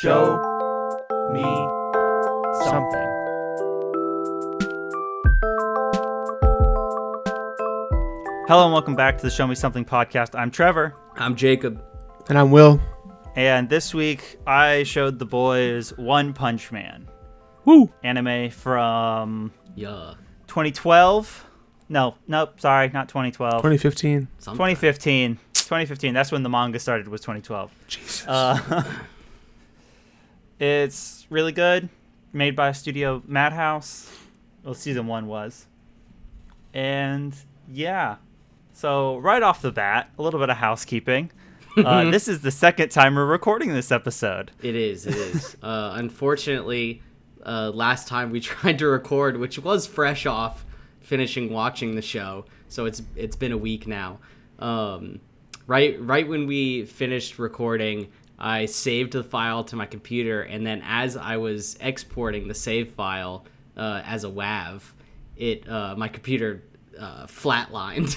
Show me something. Hello and welcome back to the Show Me Something podcast. I'm Trevor. I'm Jacob. And I'm Will. And this week I showed the boys One Punch Man. Woo! Anime from 2012. Sorry, not 2012. 2015. 2015. That's when the manga started, was 2012. Jesus. It's really good. Made by Studio Madhouse. Well, season 1 was. And yeah. So right off the bat, a little bit of housekeeping. This is the second time we're recording this episode. It is. Unfortunately, last time we tried to record, which was fresh off finishing watching the show, so it's been a week now. Right when we finished recording, I saved the file to my computer, and then as I was exporting the save file as a WAV, my computer flatlined.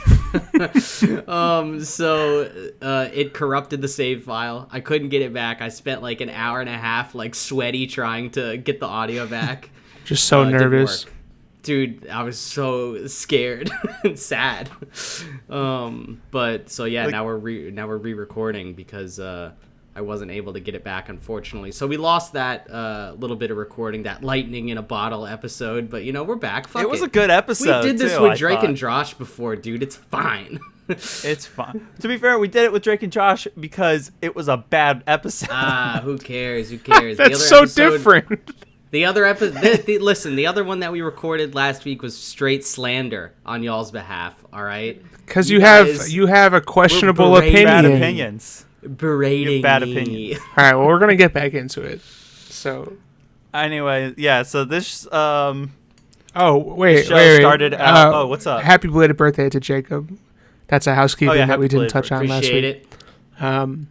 So it corrupted the save file. I couldn't get it back. I spent like an hour and a half like sweaty trying to get the audio back. Just so nervous. Dude, I was so scared and sad. But so yeah, now we're re-recording because I wasn't able to get it back, unfortunately. So we lost that little bit of recording, that lightning in a bottle episode. But we're back. Fuck it. It was a good episode. We did this with Drake and Josh before, dude. It's fine. It's fine. To be fair, we did it with Drake and Josh because it was a bad episode. Who cares? That's so different. The other episode, listen, the other one that we recorded last week was straight slander on y'all's behalf. All right, because you have a questionable opinion. Bad opinions. Berating bad me. opinions. All right, well, we're gonna get back into it. So, anyway, yeah. So this wait. started out. What's up? Happy belated birthday to Jacob. That's a housekeeping that we didn't touch on last week. Appreciate it.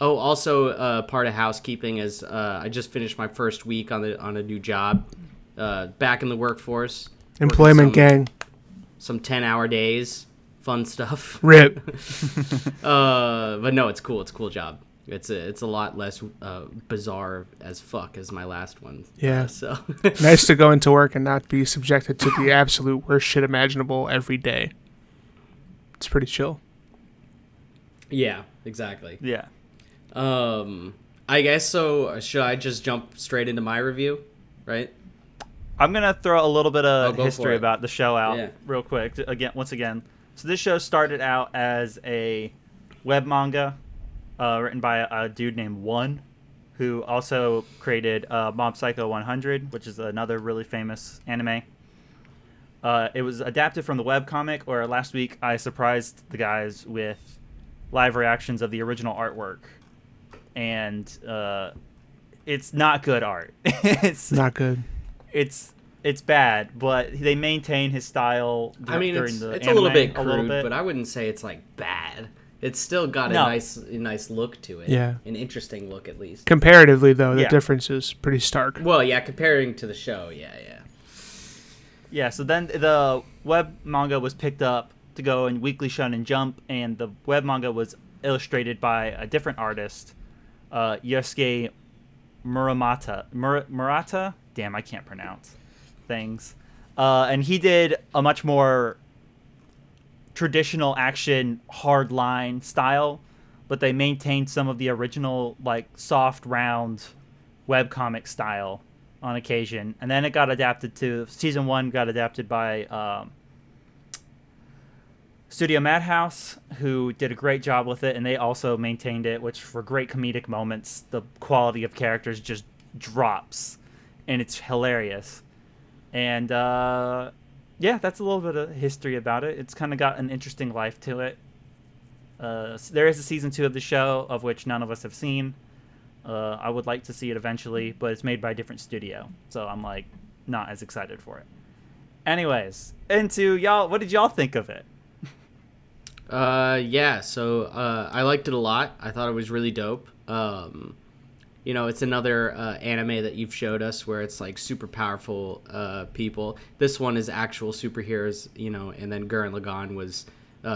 Also, part of housekeeping is I just finished my first week on a new job, back in the workforce. Employment gang. Some 10-hour days, fun stuff. Rip. But no, it's cool. It's a cool job. It's a lot less bizarre as fuck as my last one. Yeah. So Nice to go into work and not be subjected to the absolute worst shit imaginable every day. It's pretty chill. Yeah, exactly. Yeah. I guess so. Should I just jump straight into my review, right? I'm gonna throw a little bit of go history for it. about the show out real quick. Once again, so this show started out as a web manga written by a dude named One, who also created Mob Psycho 100, which is another really famous anime. It was adapted from the webcomic, or last week I surprised the guys with live reactions of the original artwork. And it's not good art. It's not good. It's bad, but they maintain his style. I mean, during the it's anime a little bit crude, but I wouldn't say it's like bad. It's still got a nice look to it. Yeah, an interesting look at least. Comparatively, though, the difference is pretty stark. Well, yeah, comparing to the show, yeah. So then the web manga was picked up to go in Weekly Shonen Jump, and the web manga was illustrated by a different artist. Yosuke Murata? Damn, I can't pronounce things. And he did a much more traditional action, hard line style, but they maintained some of the original, like, soft, round webcomic style on occasion. And then it got adapted to, season 1 got adapted by Studio Madhouse, who did a great job with it, and they also maintained it, which for great comedic moments, the quality of characters just drops, and it's hilarious. And that's a little bit of history about it. It's kind of got an interesting life to it. There is a season 2 of the show, of which none of us have seen. I would like to see it eventually, but it's made by a different studio, so I'm like not as excited for it. Anyways, into y'all, what did y'all think of it? So I liked it a lot. I thought it was really dope. It's another anime that you've showed us where it's like super powerful people. This one is actual superheroes, and then Gurren Lagann was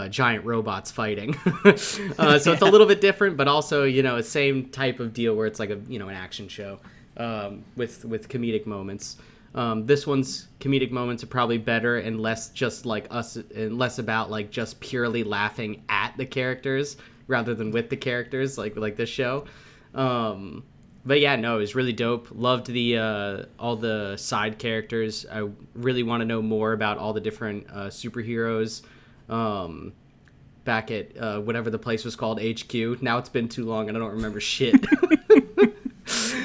giant robots fighting. So it's a little bit different, but also, a same type of deal where it's like an action show with comedic moments. This one's comedic moments are probably better and less just like us, and less about like just purely laughing at the characters rather than with the characters like this show. But yeah, no, it was really dope. Loved the all the side characters. I really want to know more about all the different superheroes. Back at whatever the place was called, HQ. Now it's been too long and I don't remember shit.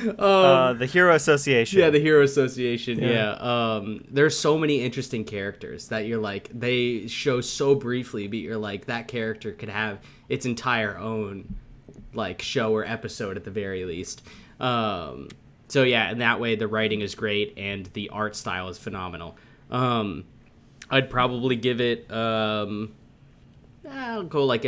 The Hero Association. Yeah, the Hero Association. Yeah. There's so many interesting characters that you're like, they show so briefly, but you're like, that character could have its entire own like show or episode at the very least. So yeah, in that way, the writing is great and the art style is phenomenal. I'd probably give it. I'll go an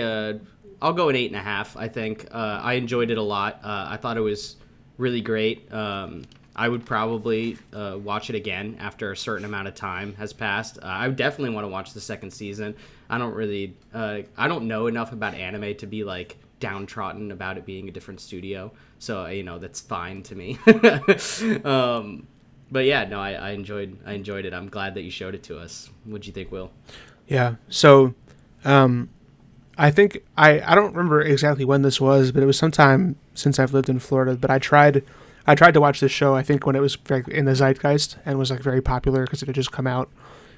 8.5. I think I enjoyed it a lot. I thought it was really great. I would probably watch it again after a certain amount of time has passed. I would definitely want to watch the second season. I don't know enough about anime to be like downtrodden about it being a different studio. So that's fine to me. But yeah, no, I enjoyed it. I'm glad that you showed it to us. What'd you think, Will? Yeah. So, I think I don't remember exactly when this was, but it was sometime since I've lived in Florida. But I tried to watch this show. I think when it was in the zeitgeist and was like very popular because it had just come out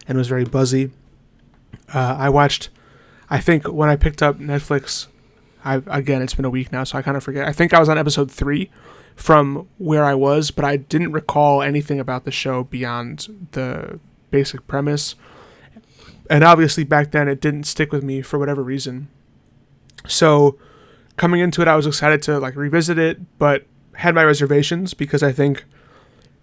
and was very buzzy. I watched. I think when I picked up Netflix, again it's been a week now, so I kind of forget. I think I was on episode 3 from where I was, but I didn't recall anything about the show beyond the basic premise. And obviously back then it didn't stick with me for whatever reason. So coming into it, I was excited to like revisit it, but had my reservations because I think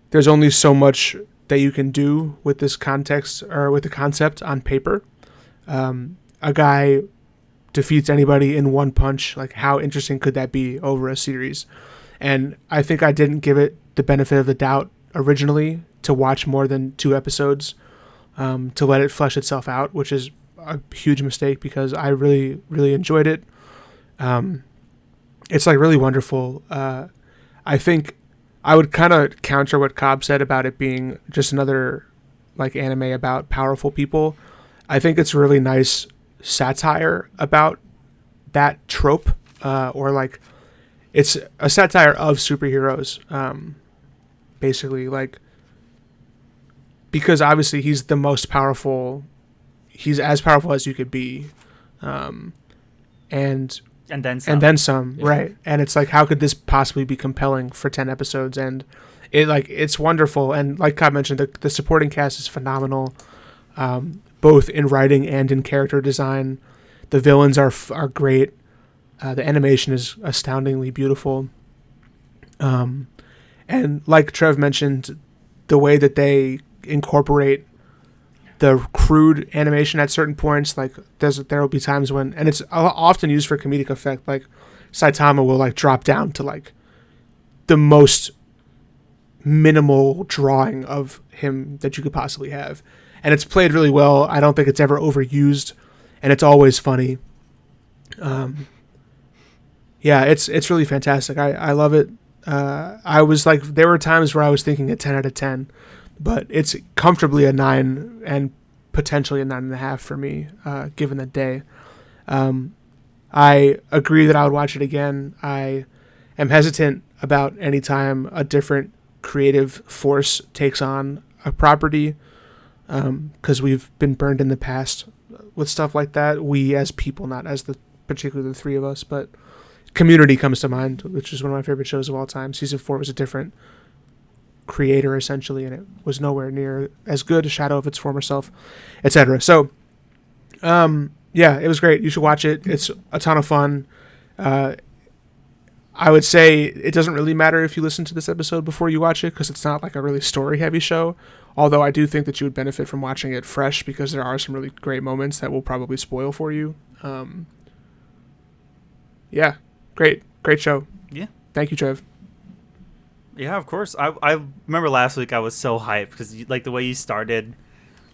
there's only so much that you can do with this context or with the concept on paper. A guy defeats anybody in one punch. Like, how interesting could that be over a series? And I think I didn't give it the benefit of the doubt originally to watch more than 2 episodes, to let it flesh itself out, which is a huge mistake because I really, really enjoyed it. It's like really wonderful. I think I would kind of counter what Cobb said about it being just another like anime about powerful people. I think it's really nice satire about that trope, or like it's a satire of superheroes, basically, like, because obviously he's the most powerful, he's as powerful as you could be, and then some, yeah. Right? And it's like, how could this possibly be compelling for 10 episodes? And it's wonderful, and like Cobb mentioned, the supporting cast is phenomenal, both in writing and in character design. The villains are great. The animation is astoundingly beautiful. And like Trev mentioned, the way that they incorporate the crude animation at certain points, like there will be times when, and it's often used for comedic effect, like Saitama will like drop down to like the most minimal drawing of him that you could possibly have. And it's played really well. I don't think it's ever overused, and it's always funny. Yeah, it's really fantastic. I love it. I was like, there were times where I was thinking a 10 out of 10, but it's comfortably a 9 and potentially a 9.5 for me, given the day. I agree that I would watch it again. I am hesitant about any time a different creative force takes on a property, because we've been burned in the past with stuff like that. We as people, not as particularly the 3 of us, but Community comes to mind, which is one of my favorite shows of all time. Season 4 was a different creator, essentially, and it was nowhere near as good, a shadow of its former self, etc. So, yeah, it was great. You should watch it. It's a ton of fun. I would say it doesn't really matter if you listen to this episode before you watch it, because it's not like a really story-heavy show, although I do think that you would benefit from watching it fresh, because there are some really great moments that will probably spoil for you. Yeah. Great show. Yeah. Thank you, Trev. Yeah, of course. I remember last week I was so hyped because like the way you started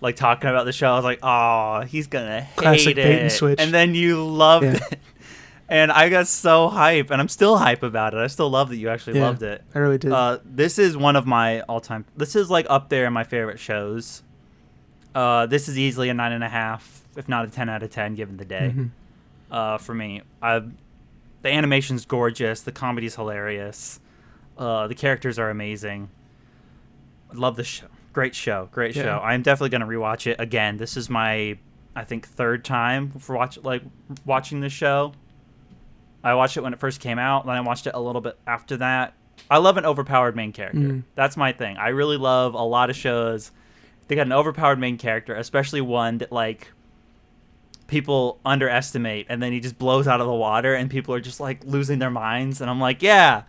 like talking about the show. I was like, oh, he's gonna hate Classic it. bait and switch. And then you loved Yeah. it. And I got so hype, and I'm still hype about it. I still love that you actually loved it. I really did. This is one of my all-time. This is like up there in my favorite shows. This is easily a 9.5, if not a 10 out of 10, given the day. For me, the animation's gorgeous. The comedy's hilarious. The characters are amazing. I love this show. Great show. Show. I'm definitely gonna rewatch it again. This is my, I think, third time for watching this show. I watched it when it first came out, then I watched it a little bit after that. I love an overpowered main character. That's my thing. I really love a lot of shows. They got an overpowered main character, especially one that like people underestimate, and then he just blows out of the water, and people are just like losing their minds. And I'm like, yeah,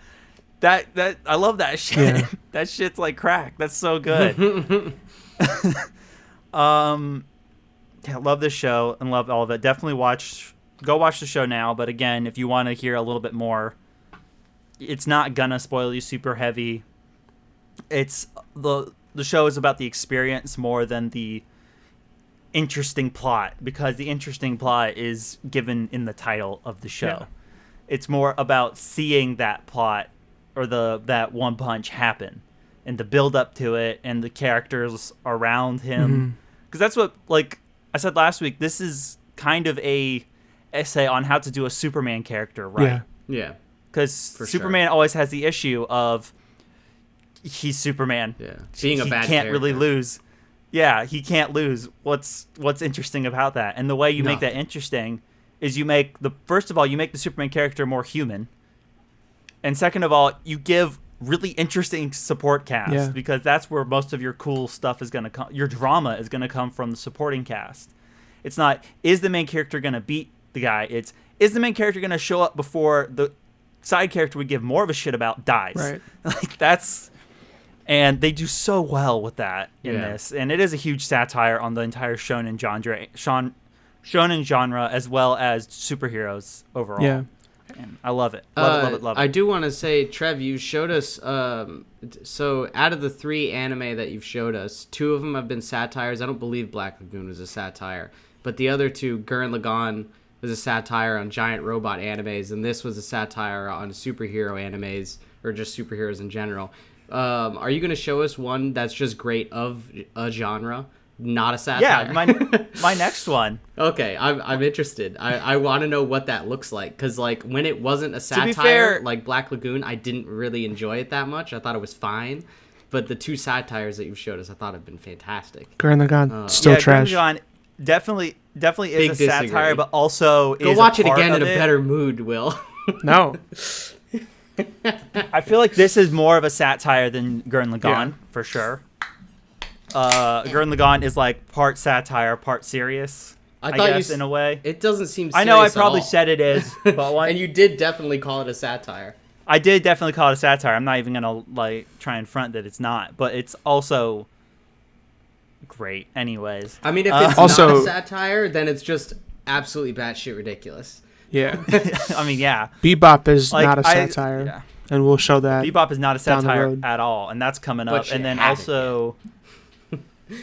that I love that shit. Yeah. That shit's like crack. That's so good. Yeah, love this show and love all of it. Definitely go watch the show now. But again, if you want to hear a little bit more, it's not gonna spoil you super heavy. It's the show is about the experience more than the interesting plot, because the interesting plot is given in the title of the show. Yeah. It's more about seeing that plot or that one punch happen and the build up to it and the characters around him. Because that's what, like I said last week, this is kind of a essay on how to do a Superman character right. Yeah. Because Superman always has the issue of he's Superman. Yeah. Being a bad He can't character. really lose. Yeah, he can't lose. What's interesting about that? And the way you make that interesting is first of all, you make the Superman character more human. And second of all, you give really interesting support cast, because that's where most of your cool stuff is going to come. Your drama is going to come from the supporting cast. It's not, is the main character going to beat the guy? It's, is the main character going to show up before the side character we give more of a shit about dies? Right. Like that's, and they do so well with that in this. And it is a huge satire on the entire shonen genre as well as superheroes overall. Yeah. And I love it. Love it. I do want to say, Trev, you showed us, so out of the 3 anime that you've showed us, 2 of them have been satires. I don't believe Black Lagoon was a satire. But the other 2, Gurren Lagann, was a satire on giant robot animes, and this was a satire on superhero animes, or just superheroes in general. Are you going to show us one that's just great of a genre, not a satire? Yeah, my next one. Okay, I'm interested. I want to know what that looks like, because like when it wasn't a satire, fair, like Black Lagoon, I didn't really enjoy it that much. I thought it was fine, but the 2 satires that you've showed us, I thought have been fantastic. Gurren Lagann, still trash. Gurren Lagann definitely Big is a satire, disagree. but also Go is watch a it part again of in a it. better mood, Will. No. I feel like this is more of a satire than Gurren Lagann, for sure. Gurren Lagann is like part satire, part serious. I guess in a way. It doesn't seem serious I know I at probably all. said it is, but And you did definitely call it a satire. I did definitely call it a satire. I'm not even gonna like try and front that it's not, but it's also great. Anyways, I mean, if it's Also- not a satire, then it's just absolutely batshit ridiculous. Yeah. I mean, yeah. Bebop is Like, not a satire, yeah. and we'll show that. Bebop is not a down the satire road. at all, and that's coming But up. you And then haven't also,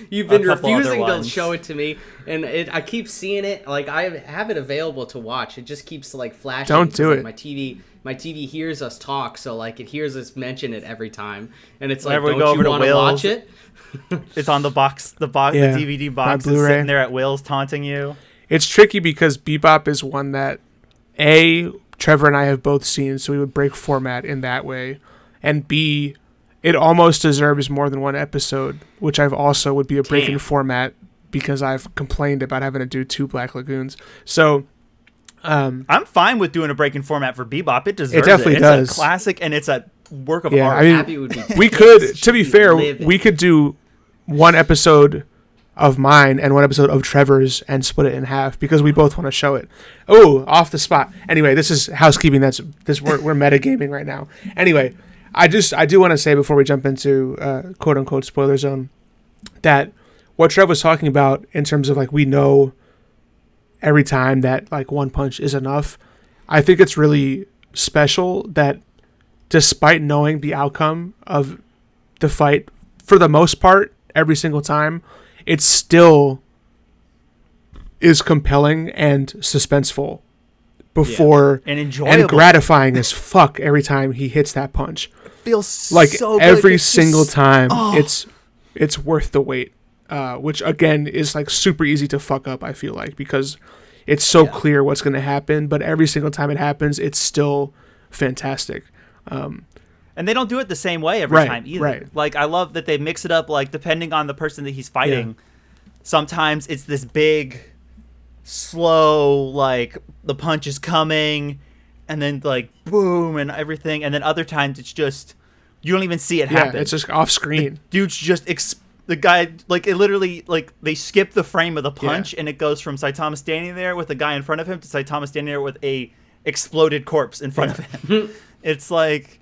You've been A couple other refusing to ones. show it to me, and I keep seeing it. Like I have it available to watch. It just keeps like flashing. Don't do like, it. My TV hears us talk, so like it hears us mention it every time, and it's like, Whenever we don't go over you to want to Will's, watch it? it's on the box. The Yeah, DVD my box is Blu-ray. sitting there at Will's taunting you. It's tricky because Bebop is one that Trevor and I have both seen, so we would break format in that way, and B, it almost deserves more than one episode, which I've also would be a break in Damn. format because I've complained about having to do 2 Black Lagoons. So I'm fine with doing a break in format for Bebop. It deserves definitely It's does. a classic, and it's a work of Yeah, art. I mean, Happy would be. we pissed. could, to be She'd fair, livid. we could do 1 episode of mine and 1 episode of Trevor's and split it in half because we both want to show it. Oh, off the spot. Anyway, this is housekeeping. We're metagaming right now. Anyway, I do want to say before we jump into quote unquote spoiler zone that what Trev was talking about in terms of like we know every time that like one punch is enough. I think it's really special that despite knowing the outcome of the fight for the most part every single time, it still is compelling and suspenseful before and enjoyable and gratifying as fuck every time he hits that punch. Feels Like so every good. It's single just- time, it's worth the wait. Which again is like super easy to fuck up. I feel like because it's so clear what's going to happen, but every single time it happens, it's still fantastic. And they don't do it the same way every time either. Right. Like I love that they mix it up. Like depending on the person that he's fighting, sometimes it's this big, slow, like the punch is coming, and then like boom and everything, and then other times it's just you don't even see it happen. It's just off screen. Dude's just the guy, like, it literally, like, they skip the frame of the punch, and it goes from Saitama standing there with a guy in front of him to Saitama standing there with a exploded corpse in front of him. It's like,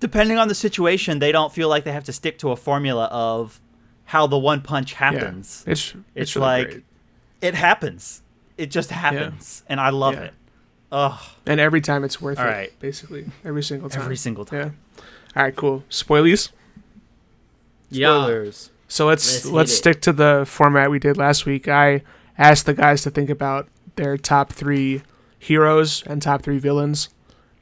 depending on the situation, they don't feel like they have to stick to a formula of how the one punch happens. Yeah. It's really like, great. it happens. It just happens. And I love it. Ugh. And every time it's worth All it, right. basically. Every single time. Every single time. Yeah. All right, cool. Spoilies? Spoilers. So let's hit it. stick to the format we did last week. I asked the guys to think about their top 3 heroes and top 3 villains.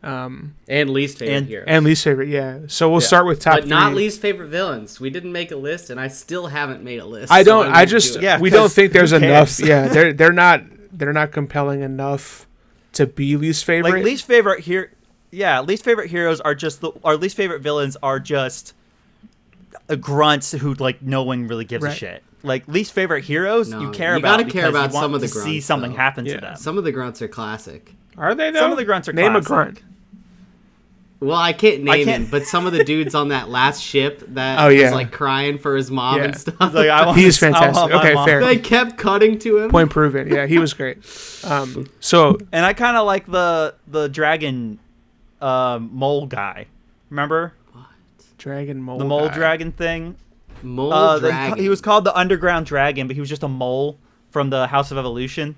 And least favorite hero. And least favorite, yeah. So we'll start with top but 3. not least favorite villains. We didn't make a list, and I still haven't made a list. I so don't. I'm I gonna just. do it. Yeah, we don't 'cause think there's who enough. cares? Yeah, they're not compelling enough to be least favorite. Like least favorite here, least favorite heroes are just our least favorite villains are just grunts who like no one really gives a Right. shit. Like least favorite heroes, No, you care you about. gotta care because about you want some of the to see grunts, something though. happen Yeah. to them. Some of the grunts are classic. Are they though? Some of the grunts are Name classic. a grunt. Well, I can't name can't- him, but some of the dudes on that last ship that Oh, yeah. was like crying for his mom Yeah. and stuff. It's like, I want He's I want fantastic. my Okay, mom. fair. They kept cutting to him. Point proven. Yeah, he was great. So And I kind of like the dragon mole guy. Remember dragon mole. the mole guy. dragon thing? Mole dragon. He was called the Underground Dragon, but he was just a mole from the House of Evolution.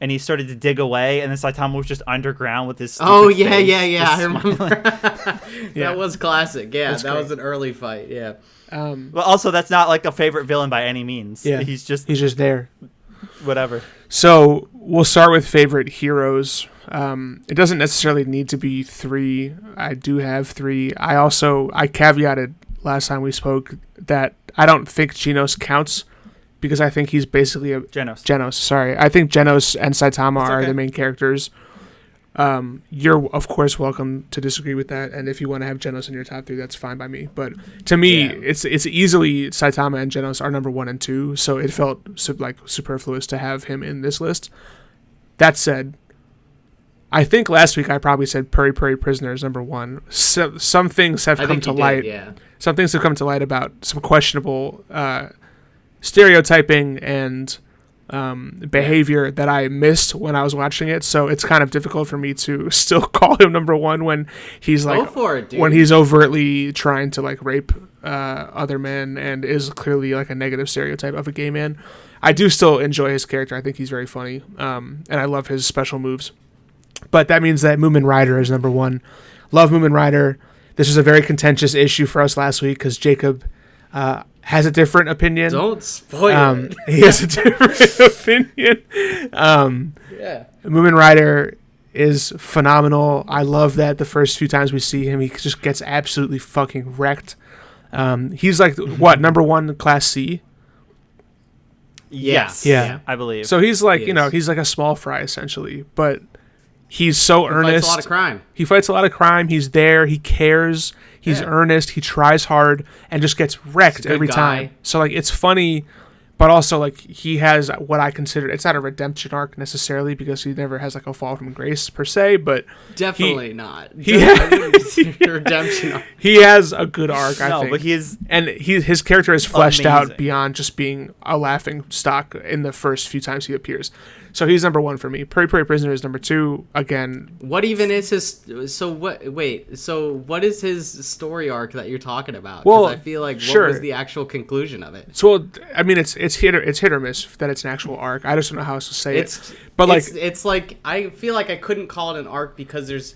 And he started to dig away, and then Saitama was just underground with his stupid Oh yeah, face, yeah, yeah. just I remember. smiling. Yeah. That was classic. Yeah, That's that great. was an early fight. Yeah. But also, that's not like a favorite villain by any means. Yeah. He's just He's there. whatever. So we'll start with favorite heroes. It doesn't necessarily need to be 3. I do have 3. I caveated last time we spoke that I don't think Genos counts because I think he's basically a Genos. Sorry, I think Genos and Saitama It's are okay. the main characters. You're of course welcome to disagree with that, and if you want to have Genos in your top 3, that's fine by me. But to me, it's easily Saitama and Genos are number 1 and 2, so it felt superfluous to have him in this list. That said, I think last week I probably said Puri Puri Prisoner is number 1. So, some things have I come think to you did, light. yeah. Some things have come to light about some questionable stereotyping and behavior that I missed when I was watching it. So it's kind of difficult for me to still call him number 1 when he's like Go for it, dude. when he's overtly trying to like rape other men and is clearly like a negative stereotype of a gay man. I do still enjoy his character. I think he's very funny, and I love his special moves. But that means that Moomin Rider is number 1. Love Moomin Rider. This was a very contentious issue for us last week because Jacob has a different opinion. Don't spoil it. He has a different opinion. Yeah. Moomin Rider is phenomenal. I love that the first few times we see him, he just gets absolutely fucking wrecked. He's like, what, number 1 Class C? Yes. Yeah. I believe. So he's like, Yes. he's like a small fry essentially, but he's so earnest. Fights a lot of crime. He fights a lot of crime. He's there. He cares. He's Yeah. earnest. He tries hard and just gets wrecked He's a good every guy. time. So like it's funny, but also like he has what I consider it's not a redemption arc necessarily because he never has like a fall from grace per se, but Definitely not. he- I wouldn't consider redemption. he has a good arc. I no, think. but he is. And his character is fleshed out Amazing. beyond just being a laughing stock in the first few times he appears. So he's number 1 for me. Puri Puri Prisoner is number 2. Again, What even is his? So what? Wait. So what is his story arc that you're talking about? 'Cause Well, I feel like sure. what was the actual conclusion of it? so I mean it's hit or miss that it's an actual arc. I just don't know how else to say it. But like it's like I feel like I couldn't call it an arc because there's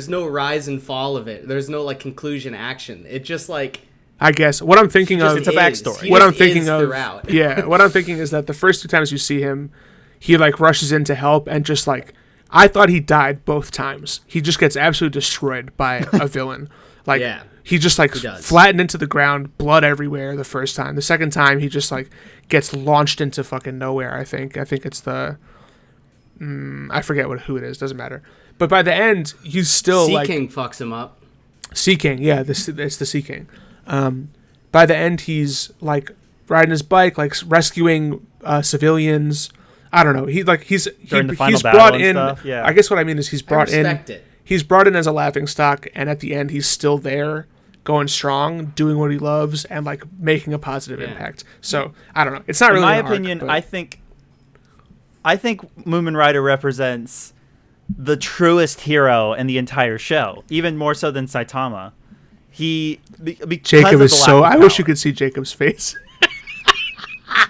no rise and fall of it. There's no like conclusion action. It just like I guess what I'm thinking of. It's a backstory. What I'm thinking of. Throughout. Yeah, what I'm thinking is that the first 2 times you see him, he like rushes in to help and just like I thought he died both times. He just gets absolutely destroyed by a villain. Like he just like flattened into the ground, blood everywhere the first time. The second time he just like gets launched into fucking nowhere. I think it's the I forget who it is. Doesn't matter. But by the end, he's still Sea King fucks him up. Sea King, yeah, it's the Sea King. By the end, he's like riding his bike, like rescuing civilians. I don't know. He's brought in. Stuff, yeah. I guess what I mean is he's brought in. He's brought in as a laughingstock, and at the end, he's still there, going strong, doing what he loves, and like making a positive impact. So I don't know. It's not really. In my opinion, I think Moomin Rider represents the truest hero in the entire show, even more so than Saitama. Jacob is so. I wish you could see Jacob's face.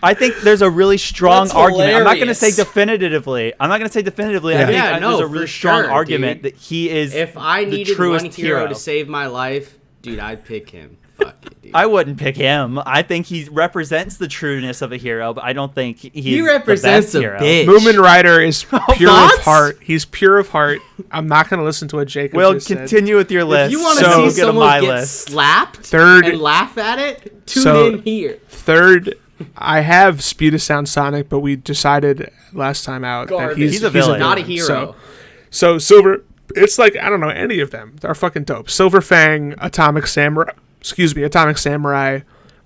I think there's a really strong argument. I'm not going to say definitively. Yeah. I think there's a really strong argument that he is the truest hero. If I needed one hero to save my life, dude, I'd pick him. Fuck it, dude. I wouldn't pick him. I think he represents the trueness of a hero, but I don't think he represents the best a hero. bitch. Moomin Rider is pure of heart. He's pure of heart. I'm not going to listen to what Jacob just said. We'll continue with your list. If you want to see someone get slapped and laugh at it, tune in here. Third, I have Speed of Sound Sonic, but we decided last time out that he's a villain, not a hero. So Silver, it's like I don't know any of them. They're fucking dope. Silver Fang, Atomic Samurai.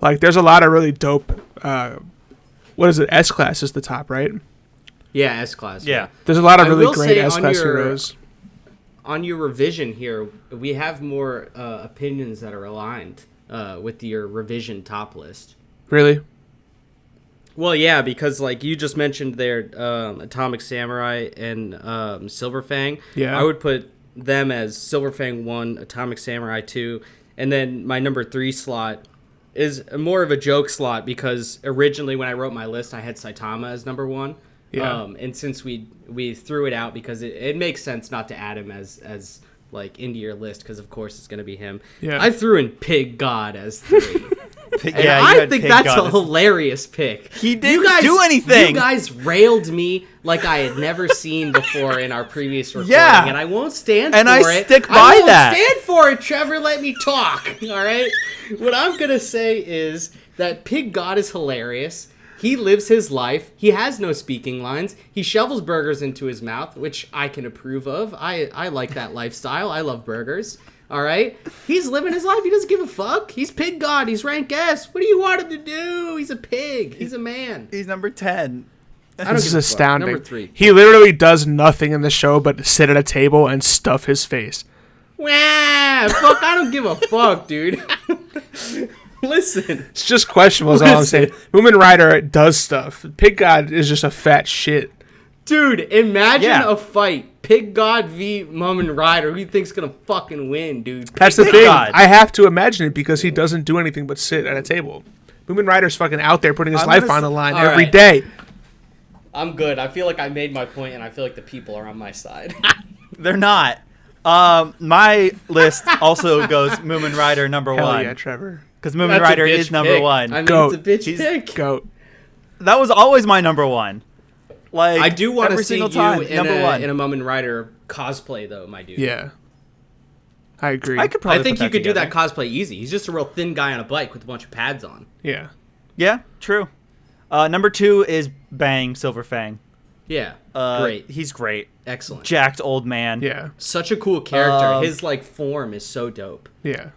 Like there's a lot of really dope. What is it? S-Class is the top, right? Yeah, S-Class. Yeah. There's a lot of really great S-Class heroes. On your revision here, we have more opinions that are aligned with your revision top list. Really? Well, yeah, because like you just mentioned there, Atomic Samurai and Silver Fang. Yeah. I would put them as Silver Fang 1, Atomic Samurai 2, and then my number 3 slot is more of a joke slot because originally when I wrote my list, I had Saitama as number 1. Yeah. And since we threw it out because it makes sense not to add him as like into your list because of course it's gonna be him. Yeah. I threw in Pig God as 3. Yeah, I think that's a hilarious pick. He didn't do anything. You guys railed me like I had never seen before in our previous recording, and I won't stand for it. And I stick by I won't that. stand for it, Trevor. Let me talk, all right? What I'm going to say is that Pig God is hilarious. He lives his life. He has no speaking lines. He shovels burgers into his mouth, which I can approve of. I like that lifestyle. I love burgers. All right? He's living his life. He doesn't give a fuck. He's Pig God. He's rank S. What do you want him to do? He's a pig. He's a man. He's number 10. This is astounding. Number 3. He literally does nothing in the show but sit at a table and stuff his face. Wah! Fuck, I don't give a fuck, dude. Listen. It's just questionable is all I'm saying. Moomin Rider does stuff. Pig God is just a fat shit. Dude, imagine a fight. Pig God v. Moomin Rider. Who do you think's gonna fucking win, dude? That's the thing. I have to imagine it because he doesn't do anything but sit at a table. Moomin Rider's fucking out there putting his life on the line every day. I'm good. I feel like I made my point, and I feel like the people are on my side. They're not. My list also goes Moomin Rider number 1. Hell yeah, Trevor. Because Moomin Rider is number 1. I mean, Goat. it's a bitch pick. Goat. That was always my number 1. Like I do want to see you time, in a Moomin Rider cosplay, though, my dude. Yeah. I agree. I could probably I think put you that could do together. that cosplay easy. He's just a real thin guy on a bike with a bunch of pads on. Yeah. Yeah, true. Number 2 is Bang Silver Fang. Yeah. Great. He's great. Excellent. Jacked old man. Yeah. Such a cool character. His like form is so dope. Yeah.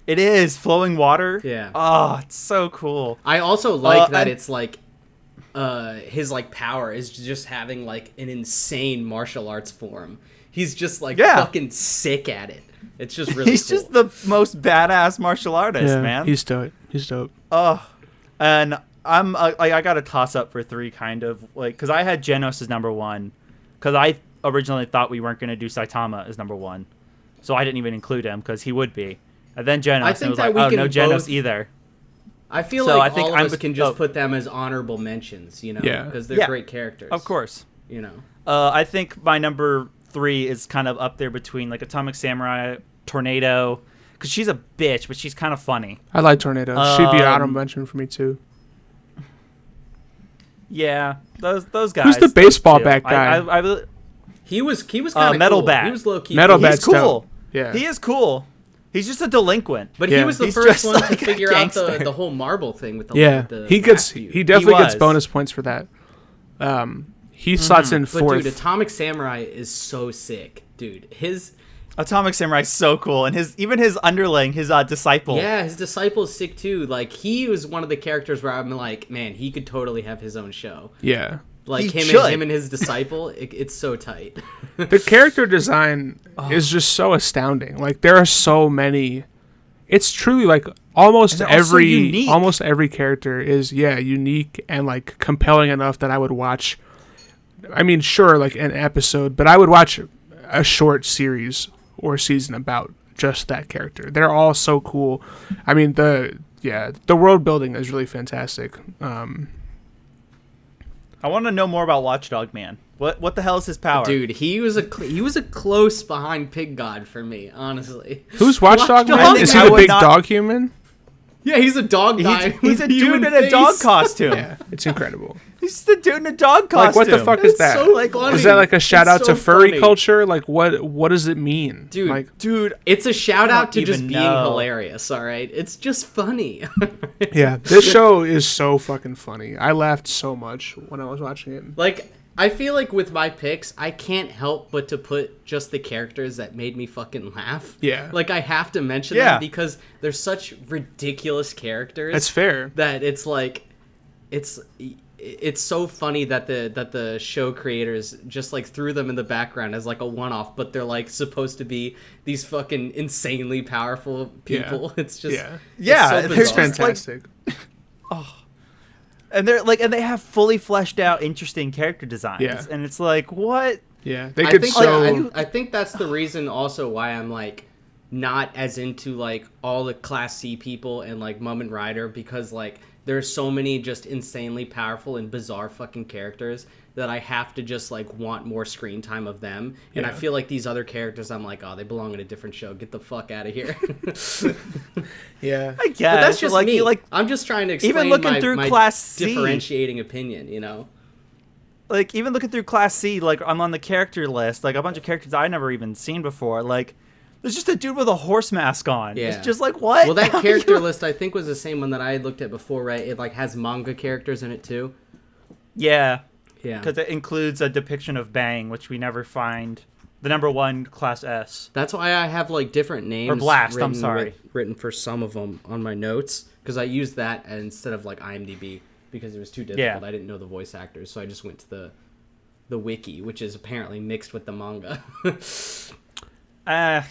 It is flowing water. Yeah. Oh, it's so cool. I also like that it's like his like power is just having like an insane martial arts form. He's just like fucking sick at it. It's just really He's cool. just the most badass martial artist, man. He's dope. He's dope. Oh, and I'm I got a toss up for 3 kind of like because I had Genos as number 1 because I originally thought we weren't going to do Saitama as number 1, so I didn't even include him because he would be. And then Genos, and it was like, oh, no Genos either. I feel so like I think all of us can just put them as honorable mentions, you know, because they're great characters. Of course. You know. I think my number 3 is kind of up there between like Atomic Samurai, Tornado, because she's a bitch, but she's kind of funny. I like Tornado. She'd be an honorable mention for me too. Yeah, those guys. Who's the baseball bat guy? He was kind of Metal cool. Bat. He was low key. Metal cool. Bat's He's cool. dope. Yeah, he is cool. He's just a delinquent. But Yeah. he was the He's first just one like to a figure out gangster. the whole marble thing with the the he definitely gets was. bonus points for that. He slots in But fourth. dude, Atomic Samurai is so sick, dude. His Atomic Samurai is so cool, and his underling, his disciple. his disciple is sick too. Like he was one of the characters where I'm like, man, he could totally have his own show. Yeah, Like He him should. and his disciple, it's so tight. the character design is just so astounding. Like there are so many. It's truly like almost And they're also unique. every character is unique and like compelling enough that I would watch. I mean, sure, like an episode, but I would watch a short series or season about just that character. They're all so cool. I mean, the world building is really fantastic. I want to know more about Watchdog Man. What the hell is his power? Dude, he was a close behind Pig God for me, honestly. Who's Watchdog Watchdog? Man? Is he I the would big not- dog human? Yeah, he's a dog guy. He's with a human dude in a face. dog costume. Yeah, it's incredible. He's the dude in a dog costume. Like, what the fuck is It's that? so Like, funny. Is that like a shout out It's to so furry funny. culture? Like, what does it mean? Dude, like, Dude, It's a shout I out to don't just even being know. hilarious, all right? It's just funny. yeah, this show is so fucking funny. I laughed so much when I was watching it. Like, I feel like with my picks, I can't help but to put just the characters that made me fucking laugh. Yeah. Like, I have to mention Yeah. them because they're such ridiculous characters. That's fair. That it's like, it's so funny that the show creators just like threw them in the background as like a one-off, but they're like supposed to be these fucking insanely powerful people. Yeah. It's just Yeah, so it's It's bizarre. just like- fantastic. and they're like, and they have fully fleshed out, interesting character designs. Yeah. And it's like, what? Yeah, they I could think, so. I think that's the reason also why I'm like not as into like all the Class C people and like Mum and Ryder, because like there's so many just insanely powerful and bizarre fucking characters that I have to just like want more screen time of them. And I Yeah. feel like these other characters, I'm like, oh, they belong in a different show. Get the fuck out of here. Yeah, I guess. But that's just like, me. you, like, I'm just trying to explain even looking my, through my Class C. differentiating opinion, you know? like even looking through Class C, like I'm on the character list, like a bunch of characters I never even seen before. Like there's just a dude with a horse mask on. Yeah. It's just like, what? Well, that character list I think was the same one that I had looked at before, right? It like has manga characters in it too. Yeah, Yeah. because it includes a depiction of Bang, which we never find. The number one Class S. That's why I have like different names. Blast, I'm written, sorry. Written for some of them on my notes because I used that instead of like IMDb because it was too difficult. Yeah. I didn't know the voice actors, so I just went to the wiki, which is apparently mixed with the manga.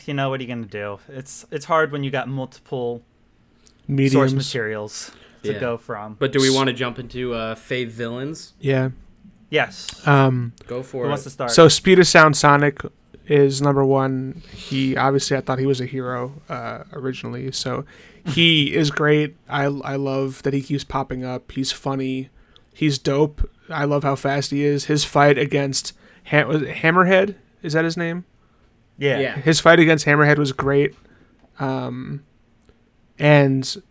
You know, what are you gonna do? It's hard when you got multiple source mediums. materials to Yeah. go from. But do we want to jump into fave villains? Yeah. Yes. Go for Who it. wants to start? So Speed of Sound Sonic is number one. He obviously, I thought he was a hero originally, so he is great. I love that he keeps popping up. He's funny. He's dope. I love how fast he is. His fight against was it Hammerhead, is that his name? yeah. Yeah. His fight against Hammerhead was great. And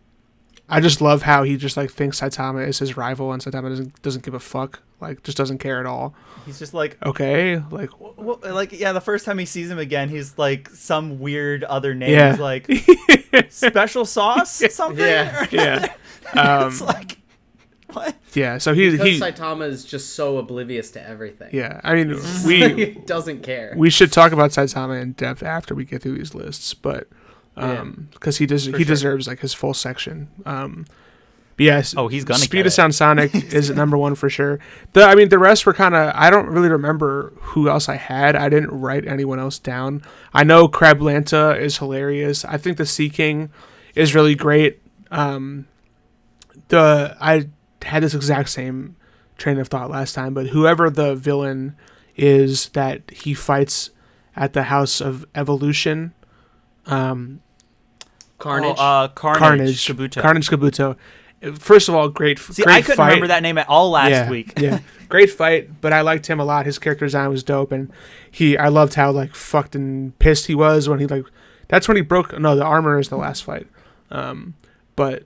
I just love how he just like thinks Saitama is his rival, and Saitama doesn't give a fuck. Like, just doesn't care at all. He's just like, Okay, like, like, yeah. The first time he sees him again, he's like some weird other name. Yeah. He's like special sauce something. Yeah. yeah, It's like, what? yeah. So he Because Saitama is just so oblivious to everything. yeah. I mean, he we doesn't care. we should talk about Saitama in depth after we get through these lists, but because he deserves like his full section. But yes. Oh, he's gonna Speed get of Sound Sonic is number one for sure. The rest were kind of. I don't really remember who else I had. I didn't write anyone else down. I know Crablanta is hilarious. I think the Sea King is really great. I had this exact same train of thought last time, but whoever the villain is that he fights at the House of Evolution. Carnage. Carnage. Kabuto. Carnage Kabuto. First of all, great See, great I couldn't fight. remember that name at all last week. Yeah, great fight, but I liked him a lot. His character design was dope, and I loved how like fucked and pissed he was when he like That's when he broke. No, the armor is the last fight. But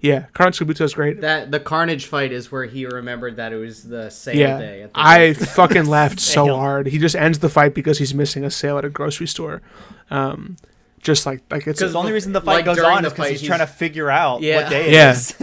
yeah, Carnage Kabuto is great. The Carnage fight is where he remembered that it was the sale day. At the I fucking laughed so hard. He just ends the fight because he's missing a sale at a grocery store. Just like it's because the only reason the fight goes on is because he's trying to figure out what day it is.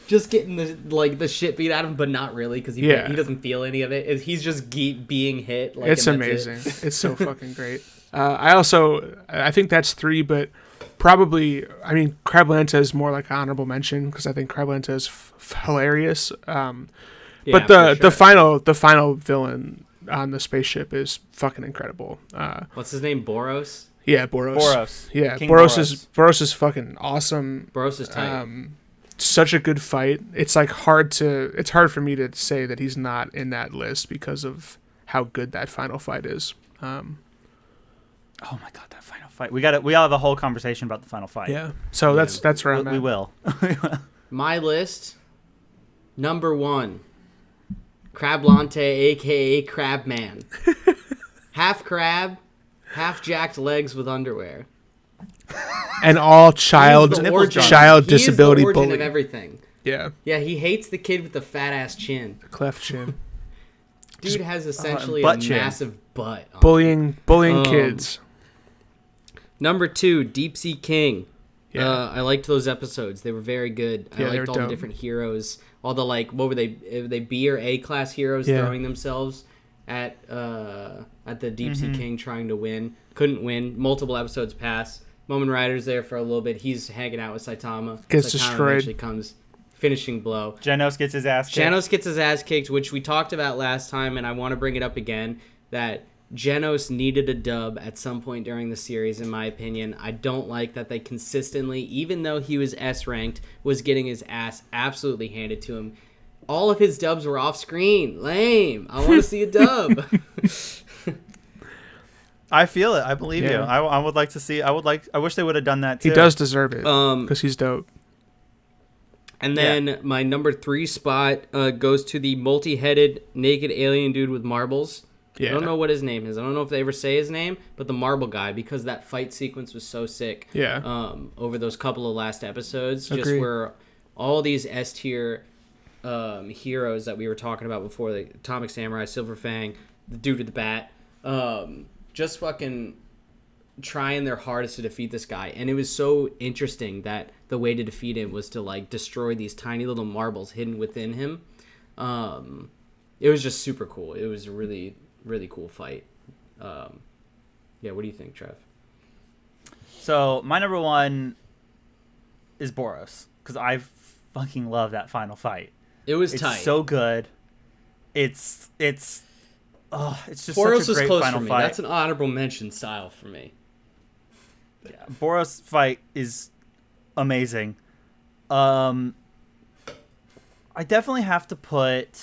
Just getting the shit beat out of him, but not really because he doesn't feel any of it. He's just being hit. Like, it's amazing. It's so fucking great. I think that's 3, but probably Crablanta is more like an honorable mention because I think Crablanta is hilarious. But the final villain on the spaceship is fucking incredible. What's his name? Boros. Yeah, Boros. Yeah, King Boros is fucking awesome. Boros is tight. Such a good fight. It's like hard for me to say that he's not in that list because of how good that final fight is. Oh my god, that final fight! We all have a whole conversation about the final fight. Yeah. So that's where I'm at. We will. My list, number 1, Crablante, aka Crabman. Half crab, half jacked legs with underwear. And all child disability bullying bully. Of everything. Yeah. Yeah, he hates the kid with the fat ass chin. Cleft chin. Dude has essentially a massive butt. Bullying kids. Number 2, Deep Sea King. Yeah. I liked those episodes. They were very good. Yeah, I liked all the different heroes. All the what were they B or A class heroes throwing themselves at the Deep Sea King trying to win. Couldn't win. Multiple episodes pass. Moment Rider's there for a little bit. He's hanging out with Saitama. Gets destroyed. Eventually comes finishing blow. Genos gets his ass kicked. Which we talked about last time, and I want to bring it up again, that Genos needed a dub at some point during the series, in my opinion. I don't like that they consistently, even though he was S-ranked, was getting his ass absolutely handed to him. All of his dubs were off screen. Lame. I want to see a dub. I feel it. I believe you. I would like to see. I wish they would have done that too. He does deserve it because he's dope. And then my number 3 spot goes to the multi-headed naked alien dude with marbles. Yeah. I don't know what his name is. I don't know if they ever say his name, but the marble guy, because that fight sequence was so sick. Yeah. Over those couple of last episodes, Agreed. just where all these S tier heroes that we were talking about before, the Atomic Samurai, Silver Fang, the dude with the bat, just fucking trying their hardest to defeat this guy. And it was so interesting that the way to defeat him was to destroy these tiny little marbles hidden within him. It was just super cool. It was a really, really cool fight. What do you think, Trev? So my number 1 is Boros because I fucking love that final fight. It's tight. It's so good. It's just Boros such a great is close final for me. fight. That's an honorable mention style for me. Yeah, Boros fight is amazing. I definitely have to put.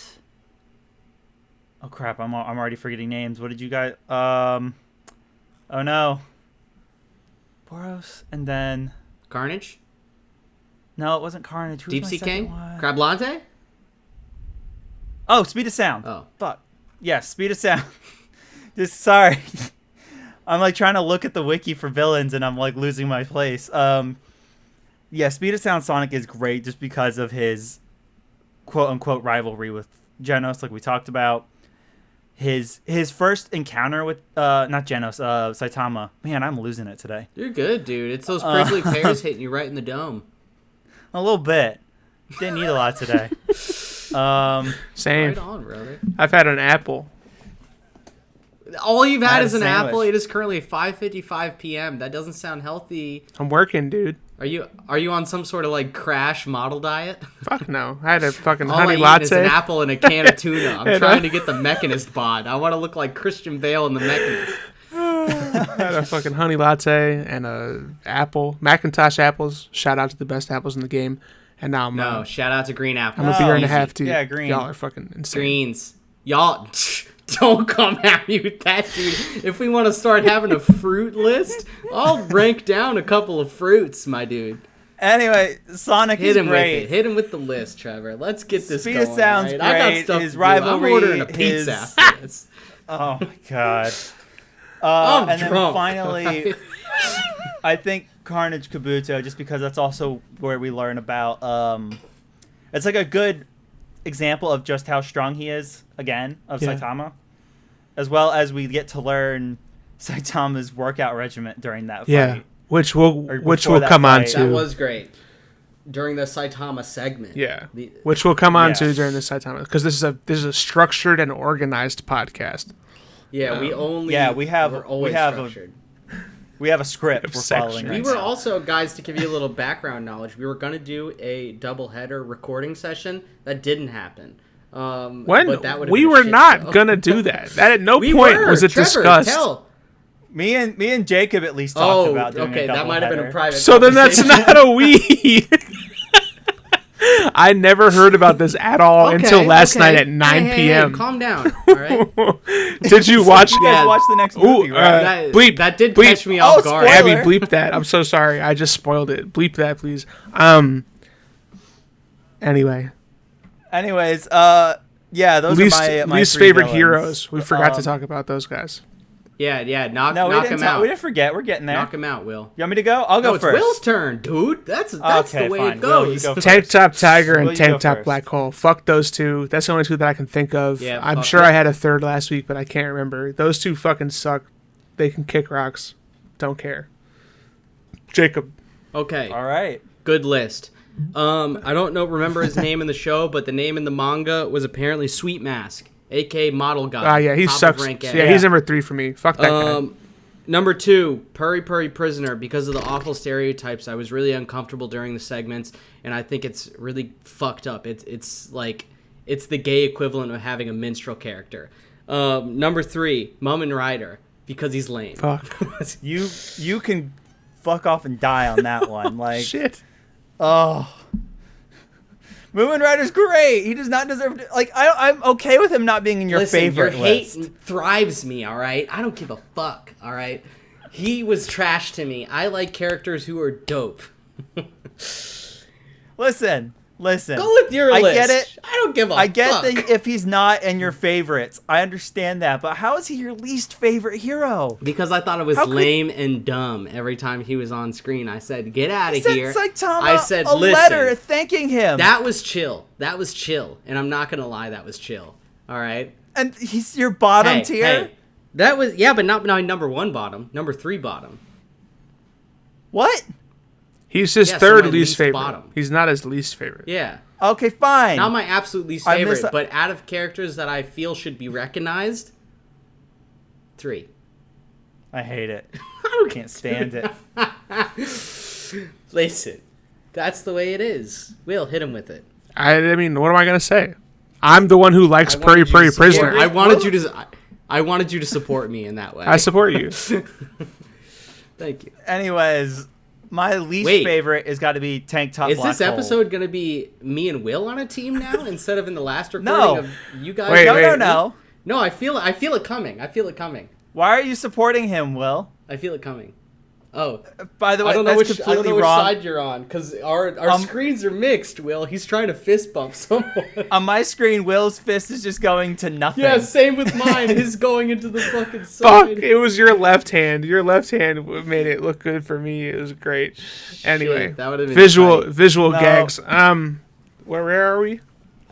Oh crap! I'm already forgetting names. What did you guys? Oh no. Boros and then Carnage. No, it wasn't Carnage. Who's Deep my Sea second King. one? Crablante. Oh, Speed of Sound. Oh fuck. Yes, Speed of Sound. Just sorry. I'm trying to look at the wiki for villains and I'm losing my place. Speed of Sound Sonic is great just because of his quote unquote rivalry with Genos, like we talked about. His first encounter with not Genos, Saitama. Man, I'm losing it today. You're good, dude. It's those prickly pears hitting you right in the dome. A little bit. Didn't eat a lot today. Same. Right on, brother. I've had an apple. All you've had is an sandwich. apple. It is currently 5:55 p.m. That doesn't sound healthy. I'm working, dude. Are you on some sort of crash model diet? Fuck no. I had a fucking All honey I eat latte. is an apple and a can of tuna. I'm trying to get the Mechanist bod. I want to look like Christian Bale in the Mechanist. I had a fucking honey latte and a apple. Macintosh apples. Shout out to the best apples in the game. And now I'm shout out to green apples. I'm a beer and a half deep. Yeah, green. Y'all are fucking insane. Greens. Y'all don't come at me with that, dude. If we want to start having a fruit list, I'll rank down a couple of fruits, my dude. Anyway, Sonic is great. Hit him with the list, Trevor. Let's get this Speed going. sounds right? great. I got stuff His to do. rivalry I'm ordering a pizza after this. Oh my god. I'm and drunk. then finally, I think Carnage Kabuto, just because that's also where we learn about. It's like a good example of just how strong he is. Again, of Saitama, as well as we get to learn Saitama's workout regimen during that fight. Yeah, which we'll come on to. That was great during the Saitama segment. Yeah, which we'll come on to during the Saitama, because this is a structured and organized podcast. Yeah, we have a script we're following. We were also, guys, to give you a little background knowledge, we were going to do a doubleheader recording session. That didn't happen. We were not going to do that. That at no point was it discussed. Me and Jacob at least talked about doing okay, a that might have been a private So then that's not a we. I never heard about this at all until last night at 9 p.m. Hey, calm down, all right? Did you watch? You guys watch the next movie, right? Bleep. That did catch me off guard. Abby, bleep that. I'm so sorry. I just spoiled it. Bleep that, please. Anyways, yeah, those are my least favorite heroes. We forgot to talk about those guys. Yeah, knock him out. We didn't forget. We're getting there. Knock him out, Will. You want me to go? I'll go first. It's Will's turn, dude. That's okay, the way fine. it goes. Will, Tank Top Tiger and Will, Tank Top Black Hole. Fuck those two. That's the only two that I can think of. Yeah, I'm sure I had a third last week, but I can't remember. Those two fucking suck. They can kick rocks. Don't care. Jacob. Okay. All right. Good list. I don't remember his name in the show, but the name in the manga was apparently Sweet Mask, aka Model Guy. Yeah, he sucks. Yeah, he's number 3 for me. Fuck that guy. Number 2, Puri Puri Prisoner. Because of the awful stereotypes, I was really uncomfortable during the segments, and I think it's really fucked up. It's like it's the gay equivalent of having a minstrel character. Number 3, Mumen Rider, because he's lame. Fuck. You can fuck off and die on that one. Like shit. Oh. Mumen Rider's great. He does not deserve to, like I'm okay with him not being in your favorite list. Your hate thrives me, all right? I don't give a fuck, all right? He was trash to me. I like characters who are dope. Listen. Go with your list. I get it. I don't give a fuck. I get that if he's not in your favorites. I understand that. But how is he your least favorite hero? Because I thought it was lame and dumb every time he was on screen. I said, get out of here. Saitama I said, a letter thanking him. That was chill. And I'm not going to lie, that was chill. All right? And he's your bottom tier? Hey. That was, but not my number 1 bottom. Number 3 bottom. What? He's his third least favorite. Bottom. He's not his least favorite. Yeah. Okay, fine. Not my absolute least favorite, but out of characters that I feel should be recognized, 3. I hate it. I can't stand it. Listen, that's the way it is. Will, hit him with it. I mean, what am I gonna say? I'm the one who likes Puri Puri Prisoner. I wanted you to support me in that way. I support you. Thank you. Anyways. My least favorite has got to be Tank Top Black Hole. Is this episode going to be me and Will on a team now instead of in the last recording of you guys? No. No, I feel it coming. Why are you supporting him, Will? I feel it coming. Oh, by the way, I don't know which wrong. side you're on because our screens are mixed. Will, he's trying to fist bump someone. On my screen, Will's fist is just going to nothing. Yeah, same with mine. His going into the fucking side. Fuck! It was your left hand. Your left hand made it look good for me. It was great. Anyway, shit, that would have been visual gags. Where are we?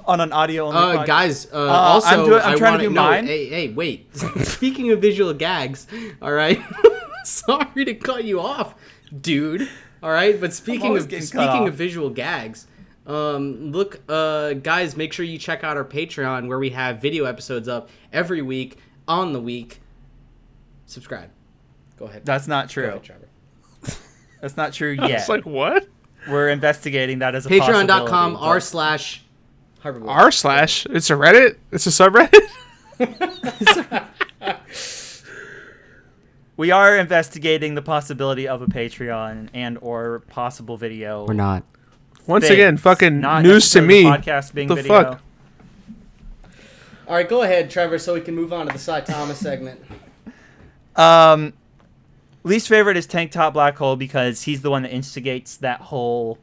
On an audio only guys, also I'm trying to do mine. Hey, wait. Speaking of visual gags, all right. Sorry to cut you off, dude. All right, but speaking of visual gags, guys, make sure you check out our Patreon where we have video episodes up every week on the week. Subscribe. Go ahead. That's not true. Go ahead, Trevor. That's not true yet. It's like what? We're investigating that as a possibility. Patreon.com r/. It's a Reddit. It's a subreddit. We are investigating the possibility of a Patreon and or possible video. We're not. Once again, fucking not news to me. Podcast being the video. Fuck? All right, go ahead, Trevor, so we can move on to the Saitama segment. Least favorite is Tank Top Black Hole because he's the one that instigates that whole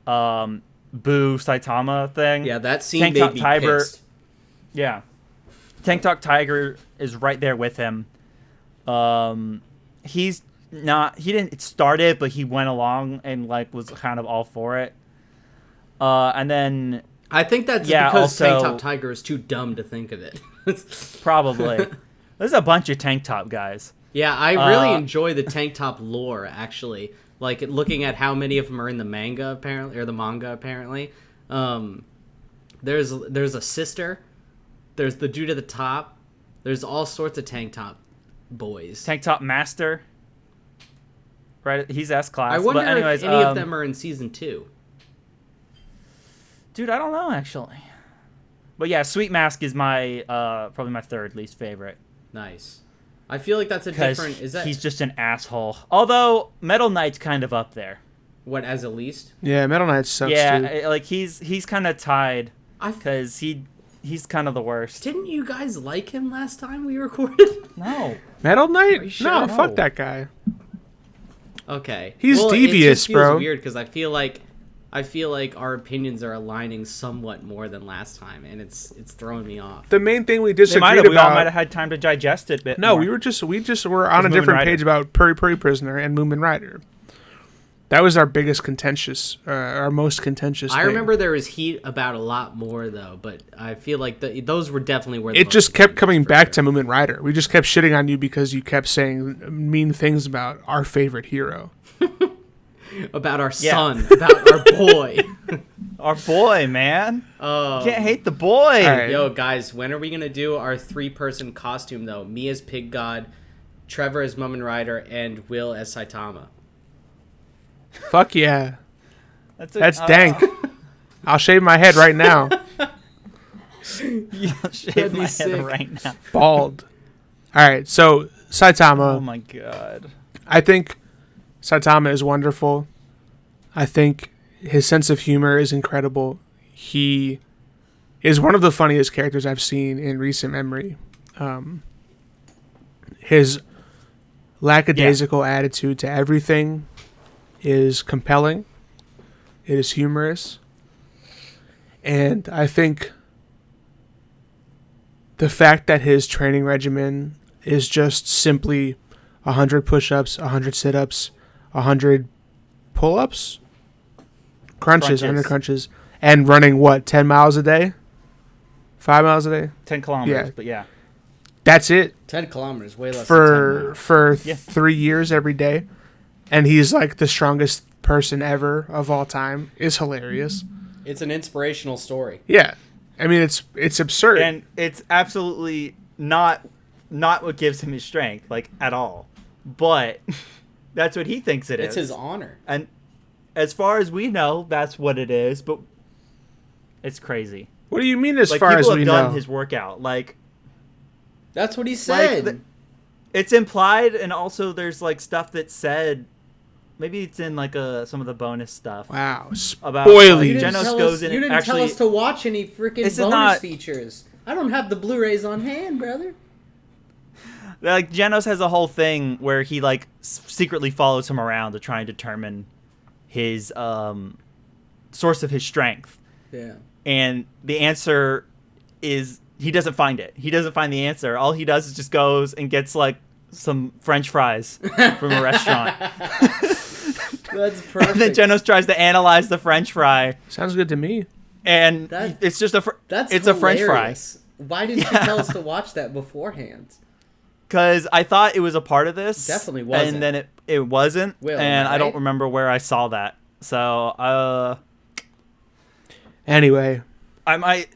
Boo Saitama thing. Yeah, that scene made me pissed. Yeah. Tank Top Tiger is right there with him. He's he didn't start it, but he went along and like was kind of all for it. And then I think that's because Tank Top Tiger is too dumb to think of it. probably. There's a bunch of tank top guys. Yeah, I really enjoy the tank top lore, actually. Like, looking at how many of them are in the manga, apparently, or the manga, apparently. There's a sister. There's the dude at the top. There's all sorts of tank top boys. Tank top master. Right, he's S-class. I wonder but anyways, if any of them are in season 2. Dude, I don't know, actually. But yeah, Sweet Mask is my probably my third least favorite. Nice. I feel like that's a different... He's just an asshole. Although, Metal Knight's kind of up there. What, as a least? Yeah, Metal Knight sucks too. Yeah, like he's kind of tied because he's kind of the worst. Didn't you guys like him last time we recorded? No. Metal Knight? Sure? No, No. fuck that guy. Okay. He's devious, it just bro. Feels weird because I feel like our opinions are aligning somewhat more than last time, and it's throwing me off. The main thing we We disagreed all about... might have had time to digest it a bit No, more. we just were on a Moomin different Rider. page about Puri Puri Prisoner and Moomin Rider. That was our biggest contentious, our most contentious I thing. remember there was heat about a lot more though, but I feel like those were definitely where It just kept coming back to Moomin Rider. We just kept shitting on you because you kept saying mean things about our favorite hero. about our son, about our boy. Our boy, man. Oh, Can't hate the boy. All right. yo, guys, when are we gonna do our 3-person costume though? Me as Pig God, Trevor as Moomin Rider, and Will as Saitama. Fuck yeah. That's uh, dank. I'll shave my head right now. Yeah, shave That'd be my sick. head right now. Bald. All right, so Saitama. Oh my god. I think Saitama is wonderful. I think his sense of humor is incredible. He is one of the funniest characters I've seen in recent memory. His lackadaisical attitude to everything is compelling. It is humorous. And I think the fact that his training regimen is just simply 100 push-ups, 100 sit-ups, 100 pull-ups, crunches, 100 crunches, and running, 10 miles a day? 5 miles a day? 10 kilometers, Yeah. but yeah. That's it 10 kilometers, way less than 10 miles. for Yeah. 3 years every day. And he's like the strongest person ever of all time. Is hilarious. It's an inspirational story. Yeah. I mean, it's absurd. And it's absolutely not what gives him his strength, like, at all. But that's what he thinks it is. It's his honor. And as far as we know, that's what it is, but it's crazy. What do you mean as Like, far as people we have done know? his workout. Like, That's what he said. Like, it's implied, and also there's, like, stuff that's said. Maybe it's in, like, some of the bonus stuff. Wow. About, Spoily. you didn't, Genos tell, goes us, in you and didn't tell actually- us to watch any freaking This bonus is not- features. I don't have the Blu-rays on hand, brother. Like, Genos has a whole thing where he, like, secretly follows him around to try and determine his source of his strength. Yeah. And the answer is he doesn't find it. He doesn't find the answer. All he does is just goes and gets, like, some French fries from a restaurant. That's perfect. And then Genos tries to analyze the French fry, Sounds good to me. and That- it's just That's it's a French fry. hilarious. Why didn't you tell us to watch that beforehand? Because I thought it was a part of this. Definitely wasn't. And then it wasn't. Will, and I don't right? remember where I saw that. So, Anyway,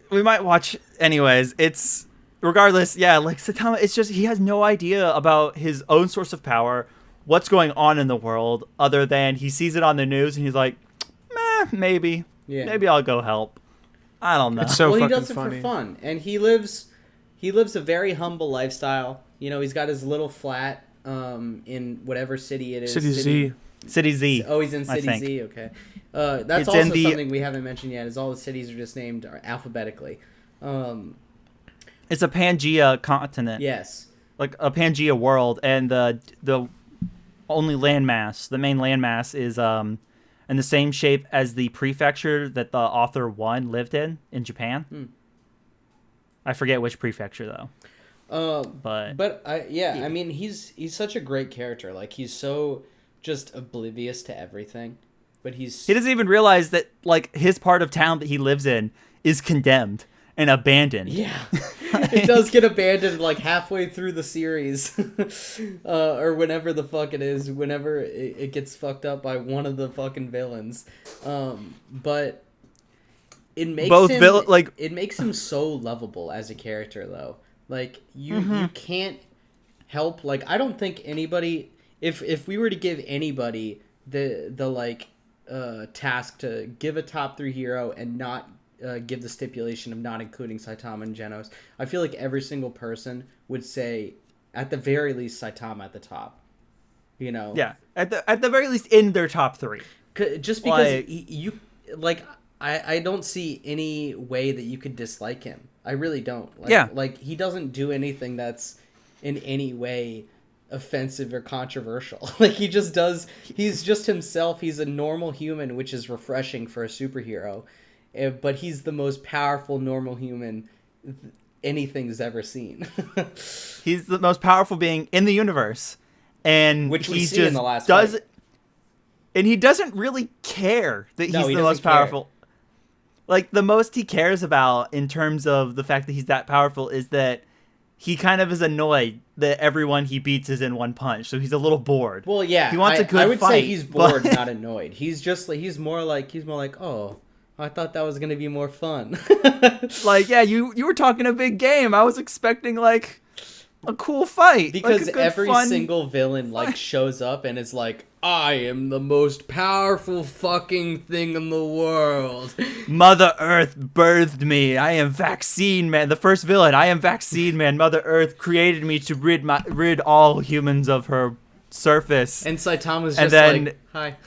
we might watch anyways. It's regardless, yeah, like Saitama, it's just he has no idea about his own source of power, what's going on in the world, other than he sees it on the news and he's like, maybe. Yeah. Maybe I'll go help. I don't know. it's so Well, he fucking does it funny. for fun, and he lives a very humble lifestyle. You know, he's got his little flat in whatever city it is. City Z. City Z. Oh, he's in I City think. Z. Okay, that's It's also in the- something we haven't mentioned yet. Is all the cities are just named alphabetically. It's a Pangea continent. Yes. Like a Pangea world, and the only landmass, the main landmass, is in the same shape as the prefecture that the author 1 lived in Japan. I forget which prefecture though. I mean, he's such a great character. Like, he's so just oblivious to everything, but he doesn't even realize that like his part of town that he lives in is condemned and abandoned. Yeah, it does get abandoned like halfway through the series, or whenever the fuck it is, whenever it gets fucked up by one of the fucking villains. But it makes it makes him so lovable as a character, though. Like you can't help, like, I don't think anybody, if we were to give anybody the task to give a top 3 hero and not give the stipulation of not including Saitama and Genos, I feel like every single person would say at the very least Saitama at the top. You know? Yeah, at the very least in their top 3. Just because I don't see any way that you could dislike him. I really don't. Like, he doesn't do anything that's in any way offensive or controversial. Like, he's just himself. He's a normal human, which is refreshing for a superhero. But he's the most powerful normal human anything's ever seen. He's the most powerful being in the universe. And which we see in the last fight. And he doesn't really care that he's the most powerful. Like, the most he cares about in terms of the fact that he's that powerful is that he kind of is annoyed that everyone he beats is in one punch. So he's a little bored. Well, yeah. He wants a good fight. I would say he's bored, not annoyed. He's just like, he's more like, oh, I thought that was going to be more fun. Like, yeah, you were talking a big game. I was expecting, like, a cool fight. Because like every single villain, like, shows up and is like, I am the most powerful fucking thing in the world. Mother Earth birthed me. I am Vaccine Man. The first villain. I am Vaccine Man. Mother Earth created me to rid all humans of her surface. And Saitama's just like, hi.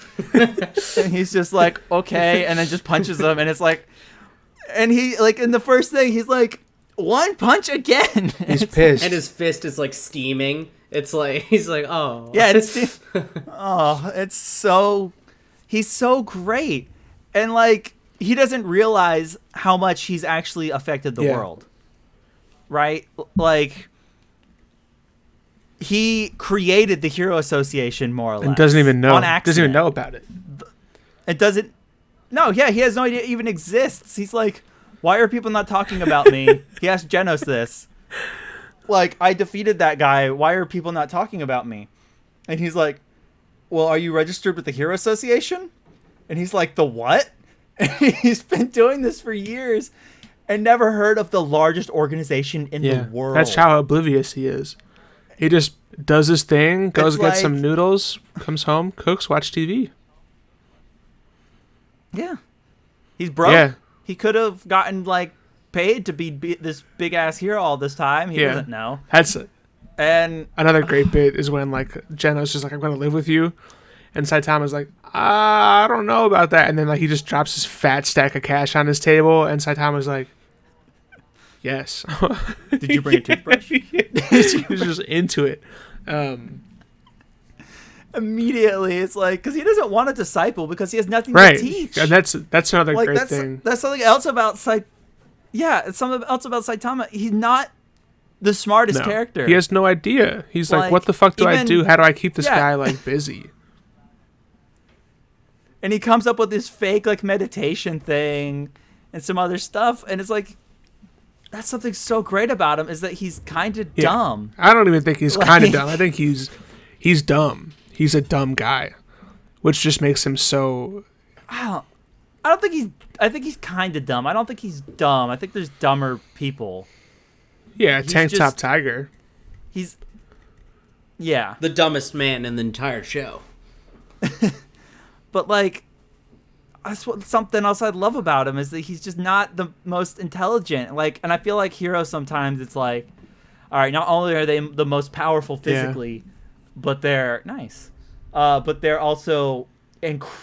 And he's just like, okay, and then just punches him, and it's like, and he, like, in the first thing, he's like, one punch again. He's pissed. And his fist is, like, steaming. It's like, he's like, oh. Yeah, it's so, he's so great. And, like, he doesn't realize how much he's actually affected the world. Right? Like, he created the Hero Association, more or less. And doesn't even know. On accident. Doesn't even know about it. It doesn't. No, yeah, he has no idea it even exists. He's like, why are people not talking about me? He asked Genos this. Like, I defeated that guy. Why are people not talking about me? And he's like, well, are you registered with the Hero Association? And he's like, the what? And he's been doing this for years and never heard of the largest organization in the world. That's how oblivious he is. He just does his thing, goes get some noodles, comes home, cooks, watch TV. Yeah. He's broke. Yeah. He could have gotten, like, paid to be this big-ass hero all this time. He doesn't know. And another great bit is when, like, Genos just like, I'm going to live with you. And Saitama's like, I don't know about that. And then, like, he just drops his fat stack of cash on his table. And Saitama's like, yes. Did you bring a toothbrush? He's just into it. Immediately, it's like, because he doesn't want a disciple because he has nothing to teach. And that's another great thing. That's something else about it's something else about Saitama. He's not the smartest character. He has no idea. He's like, what the fuck do I do? How do I keep this guy, like, busy? And he comes up with this fake, like, meditation thing and some other stuff. And it's like, that's something so great about him, is that he's kind of dumb. I don't even think he's kind of dumb. I think he's dumb. He's a dumb guy, which just makes him so... I think he's kind of dumb. I don't think he's dumb. I think there's dumber people. Yeah, Tank Top Tiger. He's... Yeah. The dumbest man in the entire show. But, like, that's something else I love about him, is that he's just not the most intelligent. Like, and I feel like heroes sometimes, it's like, all right, not only are they the most powerful physically, but they're nice. But they're also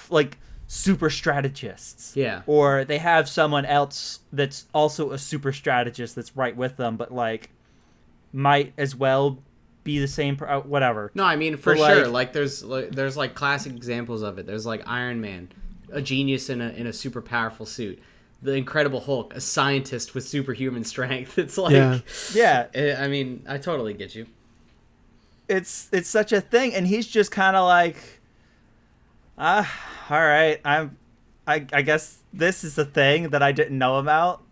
like super strategists. Yeah. Or they have someone else that's also a super strategist that's right with them, but like might as well be the same. Whatever. No, I mean for sure. Like there's like classic examples of it. There's like Iron Man, a genius in a super powerful suit. the Incredible Hulk, a scientist with superhuman strength. It's like, Yeah. I mean, I totally get you. It's such a thing, and he's just kind of like, all right, I guess this is a thing that I didn't know about.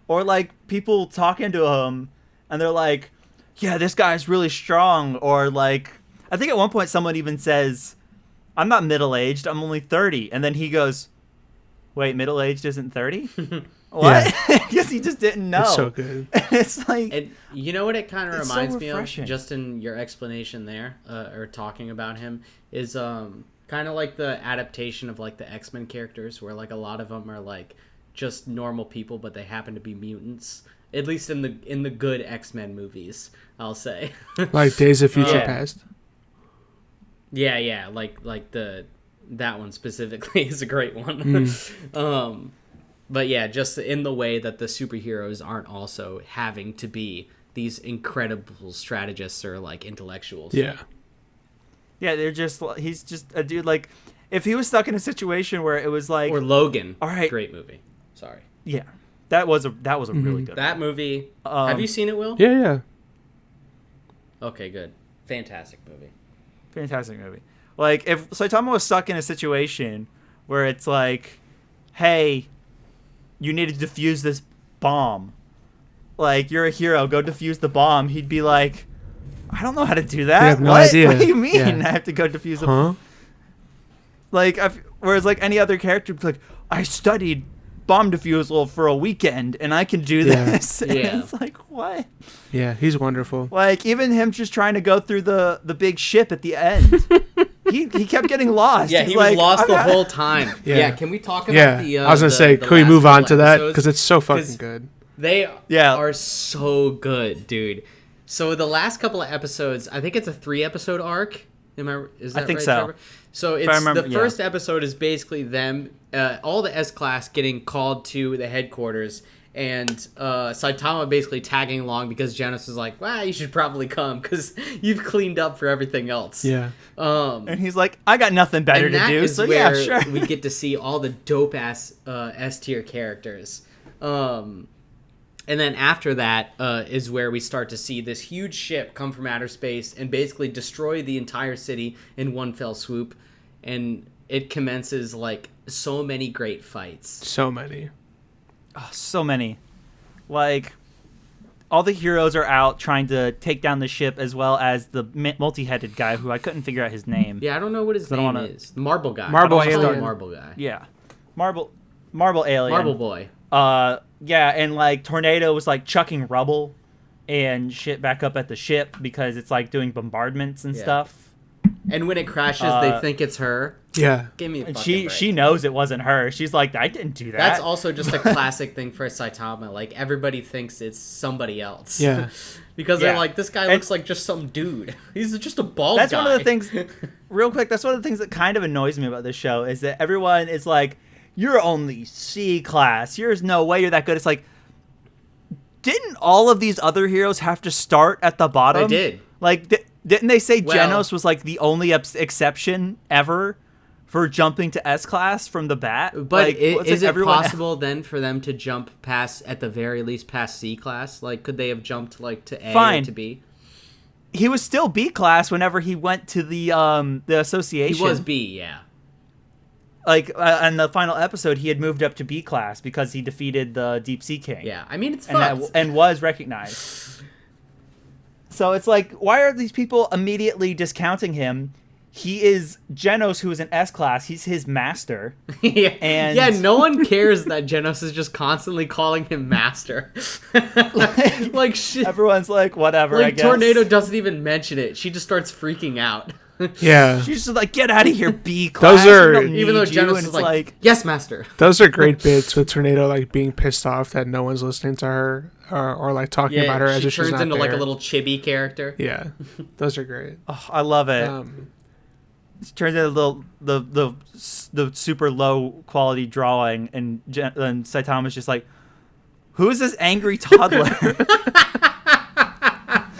Or like people talking to him, and they're like, yeah, this guy's really strong. Or like, I think at one point someone even says, I'm not middle-aged, I'm only 30. And then he goes, wait, middle-aged isn't 30? What? I guess he just didn't know. It's so good. It's like... And you know what it kind of reminds me of, refreshing. just in your explanation there, or talking about him, is kind of like the adaptation of like the X-Men characters, where like a lot of them are like just normal people, but they happen to be mutants. At least in the good X-Men movies, I'll say. Like Days of Future Past. Yeah, like that one specifically is a great one. But yeah, just in the way that the superheroes aren't also having to be these incredible strategists or like intellectuals. Yeah, he's just a dude. Like, if he was stuck in a situation where it was like, or Logan, all right, great movie. Sorry. Yeah, that was a really good. That movie. Have you seen it, Will? Yeah. Okay, good. Fantastic movie. Like, if Saitama was stuck in a situation where it's like, hey, you need to defuse this bomb. Like, you're a hero, go defuse the bomb. He'd be like, I don't know how to do that. You have no idea. What do you mean? Yeah. I have to go defuse a bomb. Like, whereas like any other character would be like, I studied bomb defusal for a weekend and I can do this. Yeah. And it's like, what? Yeah, he's wonderful. Like, even him just trying to go through the big ship at the end. he kept getting lost. Yeah, He's he was like, lost the whole time. Yeah. Yeah, can we talk about the I was going to say, the can we last move on couple to that? episodes? Because it's so fucking good. They are so good, dude. So the last couple of episodes, I think it's a 3-episode arc. Is that I think right, so. Trevor? So it's remember, the first episode is basically them, all the S-Class getting called to the headquarters, and Saitama basically tagging along because Genos is like, well, you should probably come because you've cleaned up for everything else. Yeah. And he's like, I got nothing better to do, so yeah, sure. We get to see all the dope-ass S-tier characters. And then after that is where we start to see this huge ship come from outer space and basically destroy the entire city in one fell swoop. And it commences like so many great fights. So many. Oh, so many. Like, all the heroes are out trying to take down the ship, as well as the multi-headed guy who I couldn't figure out his name. Yeah, I don't know what his name is. The Marble Guy. Marble Alien. Alien. Marble Guy. Yeah. Marble Alien. Marble Boy. Yeah, and like Tornado was like chucking rubble and shit back up at the ship because it's like doing bombardments and stuff. And when it crashes, they think it's her. Yeah. Give me a And fucking break. she knows it wasn't her. She's like, I didn't do that. That's also just a classic thing for Saitama. Like, everybody thinks it's somebody else. Yeah. Because they're like, this guy looks like just some dude. He's just a bald guy. That's one of the things, real quick, that's one of the things that kind of annoys me about this show is that everyone is like, you're only C class. There's no way you're that good. It's like, didn't all of these other heroes have to start at the bottom? They did. Like, didn't they say Well, Genos was like the only exception ever for jumping to S class from the bat? But like, is it possible then for them to jump past, at the very least, past C class? Like, could they have jumped like to A or to B? He was still B class whenever he went to the association. He was B, yeah. Like, in the final episode, he had moved up to B class because he defeated the Deep Sea King. Yeah, I mean, it's and fucked. and was recognized. So it's like, why are these people immediately discounting him? He is Genos, who is an S class. He's his master. Yeah, no one cares that Genos is just constantly calling him master. like shit. Everyone's like, whatever, like, I guess. Tornado doesn't even mention it. She just starts freaking out. Yeah. She's just like, get out of here, B class. Those are- We don't Even though need you. Genos And is it's like, yes, master. Those are great bits with Tornado like being pissed off that no one's listening to her or like talking about her as she if she's turns not into like a there. little chibi character. Yeah. Those are great. Oh, I love it. It turns into the super low quality drawing, and Saitama's just like, who is this angry toddler?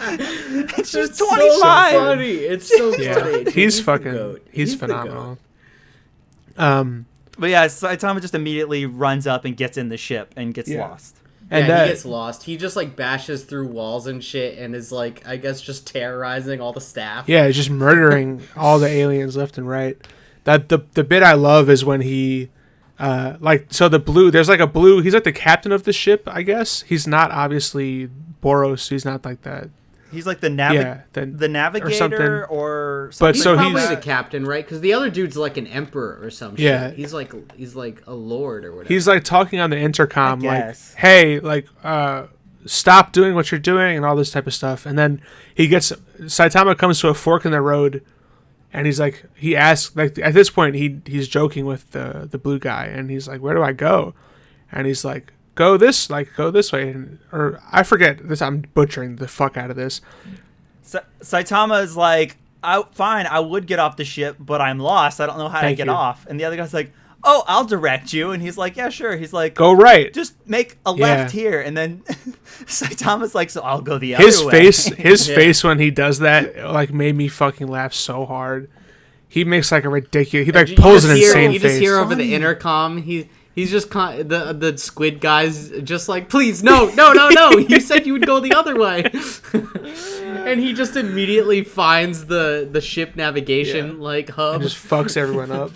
It's just 25. So funny. It's so Yeah. funny. Dude, He's the fucking goat. he's the phenomenal. But yeah, Saitama just immediately runs up and gets in the ship and gets lost. And he gets lost. He just like bashes through walls and shit, and is like, I guess, just terrorizing all the staff. Yeah, just murdering all the aliens left and right. That the bit I love is when he, the blue. There's like a blue. He's like the captain of the ship, I guess. He's not obviously Boros. He's not like that. He's like the the navigator or something. But He's so probably he's the captain, right? Because the other dude's like an emperor or some Yeah. shit. He's like a lord or whatever. he's like talking on the intercom, I like, guess. "Hey, like, stop doing what you're doing," and all this type of stuff. And then Saitama comes to a fork in the road, and he asks, like, at this point he's joking with the blue guy, and he's like, "Where do I go?" And he's like, go this way, or I forget this. I'm butchering the fuck out of this. Saitama is like, fine, I would get off the ship, but I'm lost. I don't know how to get off. And the other guy's like, oh, I'll direct you. And he's like, yeah, sure. He's like, go right. Just make a left here. And then Saitama's like, so I'll go the other way. His face when he does that, like, made me fucking laugh so hard. He makes like a ridiculous. He like pulls an insane face. You just hear over the intercom. He's just the squid guy's just like, please, no. You said you would go the other way. And he just immediately finds the ship navigation like hub. And just fucks everyone up.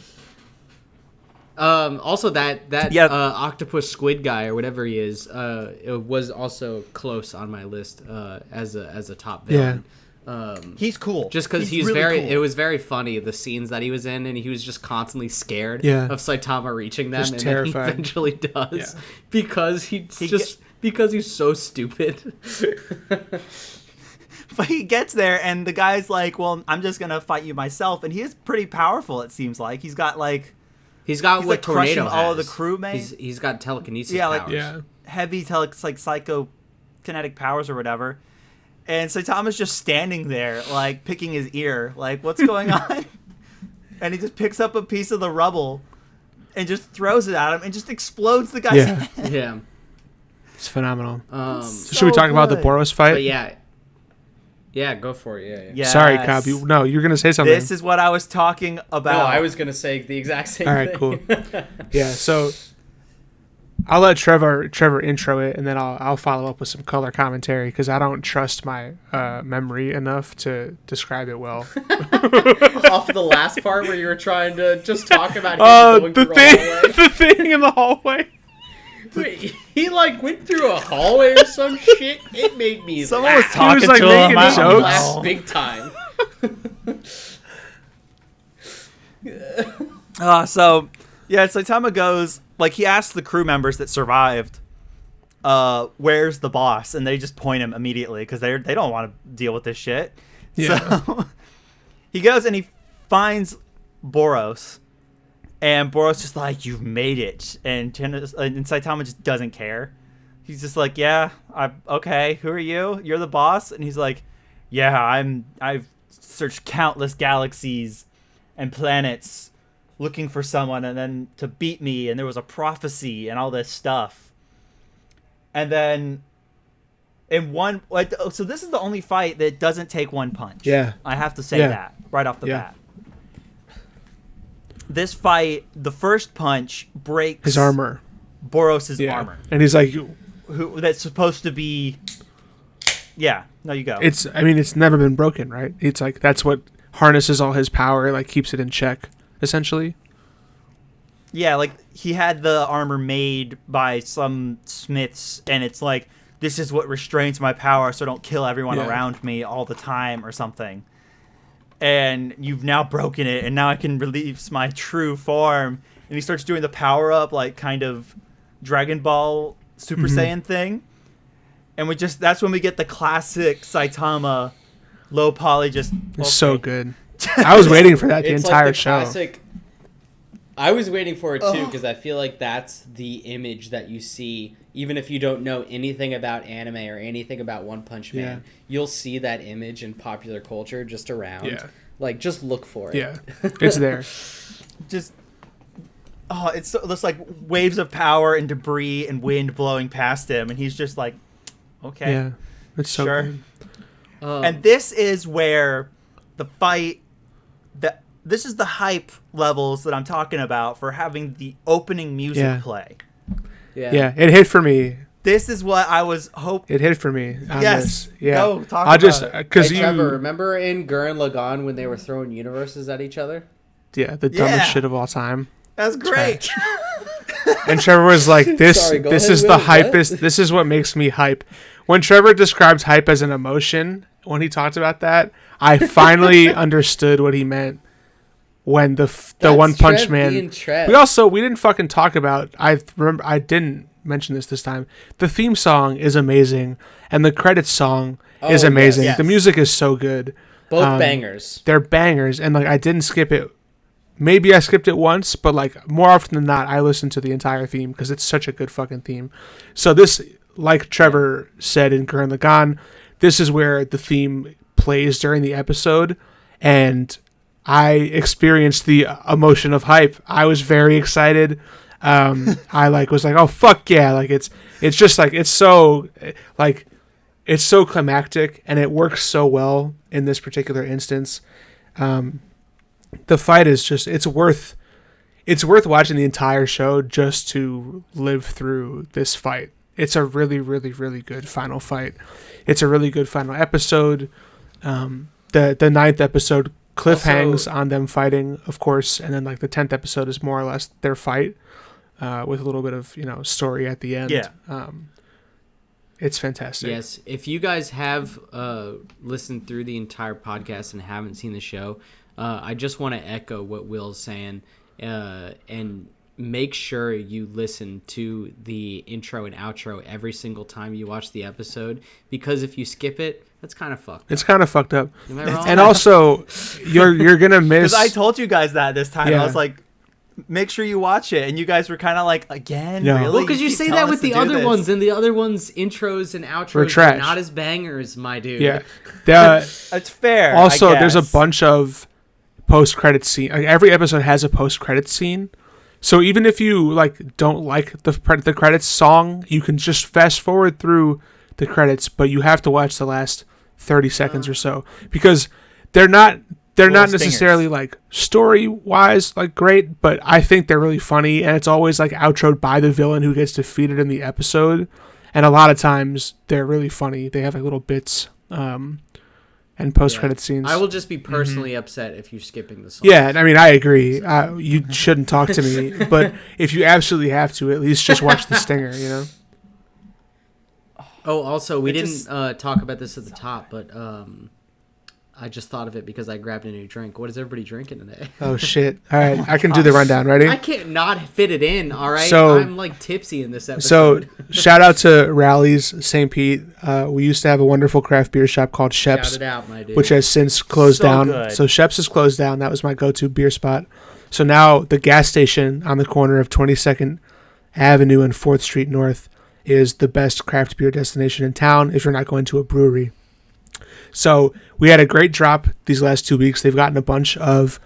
Also that octopus squid guy or whatever he is, it was also close on my list as a top villain. He's cool. Just because he's really very, cool. It was very funny the scenes that he was in, and he was just constantly scared of Saitama reaching them, Just and terrified. then he eventually does because because he's so stupid. But he gets there, and the guy's like, "Well, I'm just gonna fight you myself," and he is pretty powerful. It seems like he's got what like Tornado crushing all of the crewmates. He's got telekinesis powers. powers. Heavy psychokinetic powers or whatever. And Saitama's just standing there, like, picking his ear. Like, what's going on? And he just picks up a piece of the rubble and just throws it at him and just explodes the guy's head. Yeah. It's phenomenal. So should we talk about the Boros fight? But yeah, go for it. Yeah. Yes. Sorry, Cobb. You're going to say something. This is what I was talking about. No, I was going to say the exact same thing. All right, cool. Yeah, so I'll let Trevor intro it, and then I'll follow up with some color commentary because I don't trust my memory enough to describe it well. Off the last part where you were trying to just talk about him going through a hallway. The thing in the hallway. Wait, he like went through a hallway or some shit. It made me Someone was laugh. talking like, to making him. jokes. Laugh big time. Saitama goes, like, he asks the crew members that survived, where's the boss? And they just point him immediately because they don't want to deal with this shit. Yeah. So he goes and he finds Boros, and Boros just like, you've made it. And Saitama just doesn't care. He's just like, yeah, okay, who are you? You're the boss? And he's like, yeah, I've searched countless galaxies and planets looking for someone and then to beat me, and there was a prophecy and all this stuff. And then so this is the only fight that doesn't take one punch. Yeah. I have to say that right off the bat. This fight, the first punch breaks His armor. Boros' armor. And he's like, that's supposed to be. Yeah, no, you go. it's never been broken, right? It's like that's what harnesses all his power, like keeps it in check, essentially. Yeah, like he had the armor made by some smiths, and it's like, this is what restrains my power so I don't kill everyone around me all the time or something. And you've now broken it, and now I can release my true form. And he starts doing the power-up, like, kind of Dragon Ball Super Saiyan thing. And that's when we get the classic Saitama low poly just... It's so good. I was waiting for that the entire show. Classic, I was waiting for it too because I feel like that's the image that you see. Even if you don't know anything about anime or anything about One Punch Man, you'll see that image in popular culture just around. Yeah. Like, just look for it. Yeah, it's there. It's like waves of power and debris and wind blowing past him, and he's just like, okay. Yeah, it's so good. And this is where the fight, this is the hype levels that I'm talking about for having the opening music play. Yeah, it hit for me. This is what I was hoping. It hit for me. Yes. This. Yeah. Go, talk about it. Because Trevor, remember in Gurren Lagann when they were throwing universes at each other? Yeah, the dumbest shit of all time. That's great. And Trevor was like, "This Sorry, go this ahead, is Will, the hypest. This is what makes me hype." When Trevor describes hype as an emotion, when he talked about that, I finally understood what he meant. When the One Punch Man, we didn't fucking talk about. I remember I didn't mention this time. The theme song is amazing, and the credits song is amazing. Yes. The music is so good. Both bangers. They're bangers, and like I didn't skip it. Maybe I skipped it once, but like more often than not, I listened to the entire theme because it's such a good fucking theme. So this, like Trevor said in Gurren Lagann, this is where the theme plays during the episode, and I experienced the emotion of hype. I was very excited. I was like, oh fuck yeah! Like it's just like it's so climactic, and it works so well in this particular instance. The fight is just it's worth watching the entire show just to live through this fight. It's a really, really, really good final fight. It's a really good final episode. The ninth episode hangs on them fighting, of course, and then like the 10th episode is more or less their fight with a little bit of story at the end. It's fantastic. Yes, if you guys have listened through the entire podcast and haven't seen the show, I just want to echo what Will's saying and make sure you listen to the intro and outro every single time you watch the episode, because if you skip it, that's kind of fucked up. It's kind of fucked up. Am I wrong? And also, you're going to miss... Because I told you guys that this time. Yeah. I was like, make sure you watch it. And you guys were kind of like, again, No. really? Well, because you keep say telling that us with to the do other this. ones, and the other ones' intros and outros Were are trash. not as bangers, my dude. Yeah. It's fair. Also, I there's a guess. bunch of post-credit scene. Like, every episode has a post-credit scene. So even if you don't like the credits song, you can just fast forward through the credits, but you have to watch the last 30 seconds or so, because they're not necessarily like story-wise like great, but I think they're really funny, and it's always like outroed by the villain who gets defeated in the episode, and a lot of times they're really funny. They have like little bits and post-credit scenes. I will just be personally upset if you're skipping the song. Yeah, I mean, I agree. You shouldn't talk to me, but if you absolutely have to, at least just watch the stinger, Oh, also, we didn't talk about this at the top, but I just thought of it because I grabbed a new drink. What is everybody drinking today? Oh, shit. All right, I can do the rundown. Ready? I can't not fit it in, all right? So- I'm like tipsy in this So, episode. shout out to Rally's St. Pete. We used to have a wonderful craft beer shop called Shout Shep's, it out, my dude. which has since closed So down. good. So Shep's is closed down. That was my go-to beer spot. So now the gas station on the corner of 22nd Avenue and 4th Street North is the best craft beer destination in town if you're not going to a brewery. So we had a great drop these last 2 weeks. They've gotten a bunch of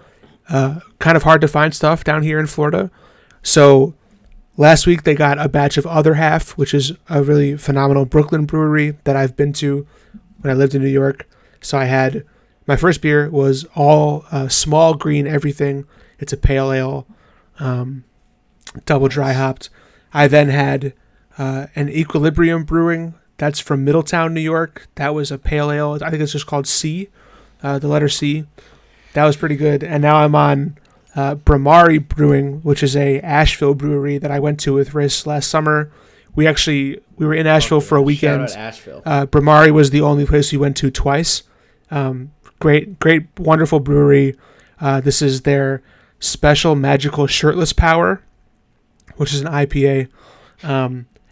kind of hard to find stuff down here in Florida. So last week they got a batch of Other Half, which is a really phenomenal Brooklyn brewery that I've been to when I lived in New York. So I had my first beer was all small green everything. It's a pale ale, double dry hopped. I then had an Equilibrium Brewing. That's from Middletown, New York. That was a pale ale. I think it's just called C, the letter C. That was pretty good. And now I'm on Bremari Brewing, which is a Asheville brewery that I went to with Riss last summer. We were in Asheville for a weekend. Shout out Asheville. Bremari was the only place we went to twice. Great, wonderful brewery. This is their special magical shirtless power, which is an IPA.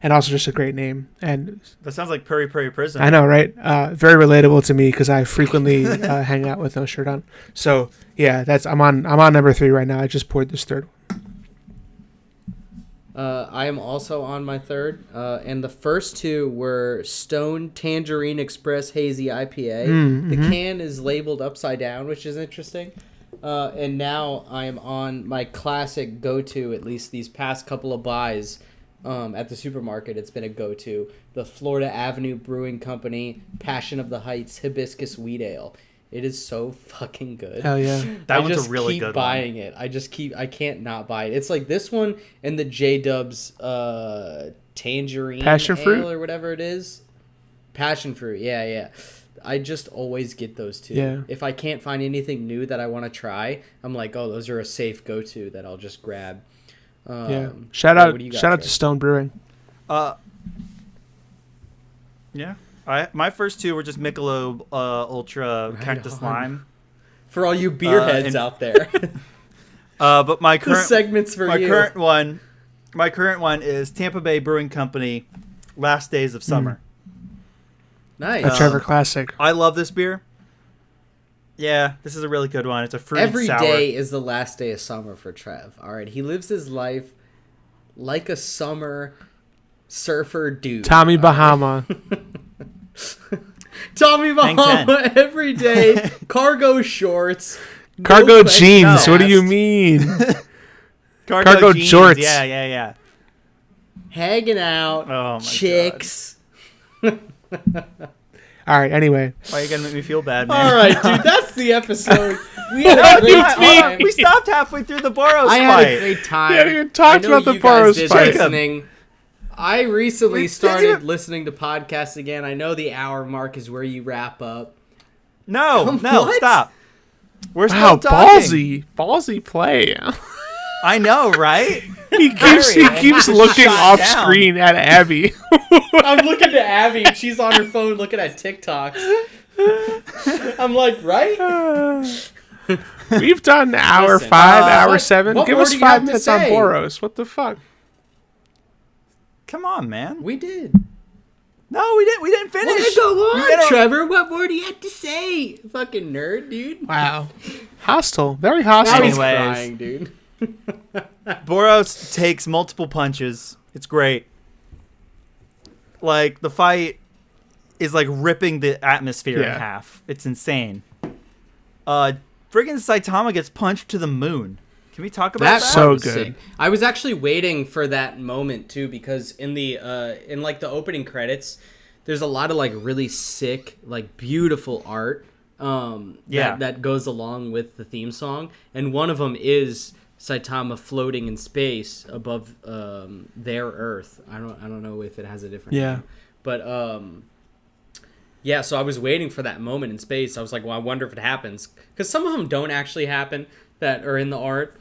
And also just a great name. And That sounds like Puri Puri Prison. I know, right? Very relatable to me because I frequently hang out with no shirt on. So yeah, I'm on number 3 right now. I just poured this third one. I am also on my third, and the first two were Stone Tangerine Express Hazy IPA. The can is labeled upside down, which is interesting. And now I am on my classic go-to, at least these past couple of buys at the supermarket. It's been a go-to. The Florida Avenue Brewing Company Passion of the Heights Hibiscus Wheat Ale. It is so fucking good. Hell yeah. That one's a really keep good buying it. I can't not buy it. It's like this one and the J-Dub's tangerine Passion ale fruit? or whatever it is. Passion fruit. Yeah. I just always get those two. Yeah. If I can't find anything new that I want to try, I'm like, oh, those are a safe go-to that I'll just grab. Shout what out do you got, to Trey? Stone Brewing. Yeah. My first two were just Michelob Ultra Right Cactus on. Lime. For all you beer heads and- out there. But my This current segment's for you. my current one is Tampa Bay Brewing Company Last Days of Summer. Nice. A Trevor classic. I love this beer. Yeah, this is a really good one. It's a fruity Every sour. day is the last day of summer for Trev. All right, he lives his life like a summer surfer dude. Tommy all right? Bahama. Tommy Hang Bahama every day. Cargo shorts. no Cargo question jeans. asked. What do you mean? Cargo jeans. shorts. Yeah. Hanging out. Oh, my chicks. All right. Anyway, Why are you gonna make me feel bad, man? All right, dude. That's the episode. We had No, a great hold on. time. We stopped halfavely through the Boros I fight. had a great time. We haven't even talked I know about the you guys Boros did fight. listening. I recently We didn't started even- listening to podcasts again. I know the hour mark is where you wrap up. No, What? stop. We're wow, still talking. ballsy play. I know, right? he keeps looking Shot off down. screen at Abby. I'm looking to Abby and she's on her phone looking at TikToks. I'm like, right? We've done hour Listen, 5, hour what- 7. what Give more us do you have 5 to minutes on say? Boros. What the fuck? Come on, man. We did. No, we didn't. We didn't finish. Well, go on, You gotta- Trevor. What more do you have to say? Fucking nerd, dude. Wow. Hostile. Very Now hostile. he's Anyways. crying, dude. Boros takes multiple punches. It's great. Like the fight is like ripping the atmosphere in Yeah. half. It's insane. Friggin' Saitama gets punched to the moon. Can we talk about that? That So was good. sick. I was actually waiting for that moment too, because in the in like the opening credits, there's a lot of like really sick, like beautiful art. Yeah. That goes along with the theme song, and one of them is Saitama floating in space above their Earth. I don't know if it has a different Yeah. name, but yeah. So I was waiting for that moment in space. I was like, well, I wonder if it happens, because some of them don't actually happen that are in the art.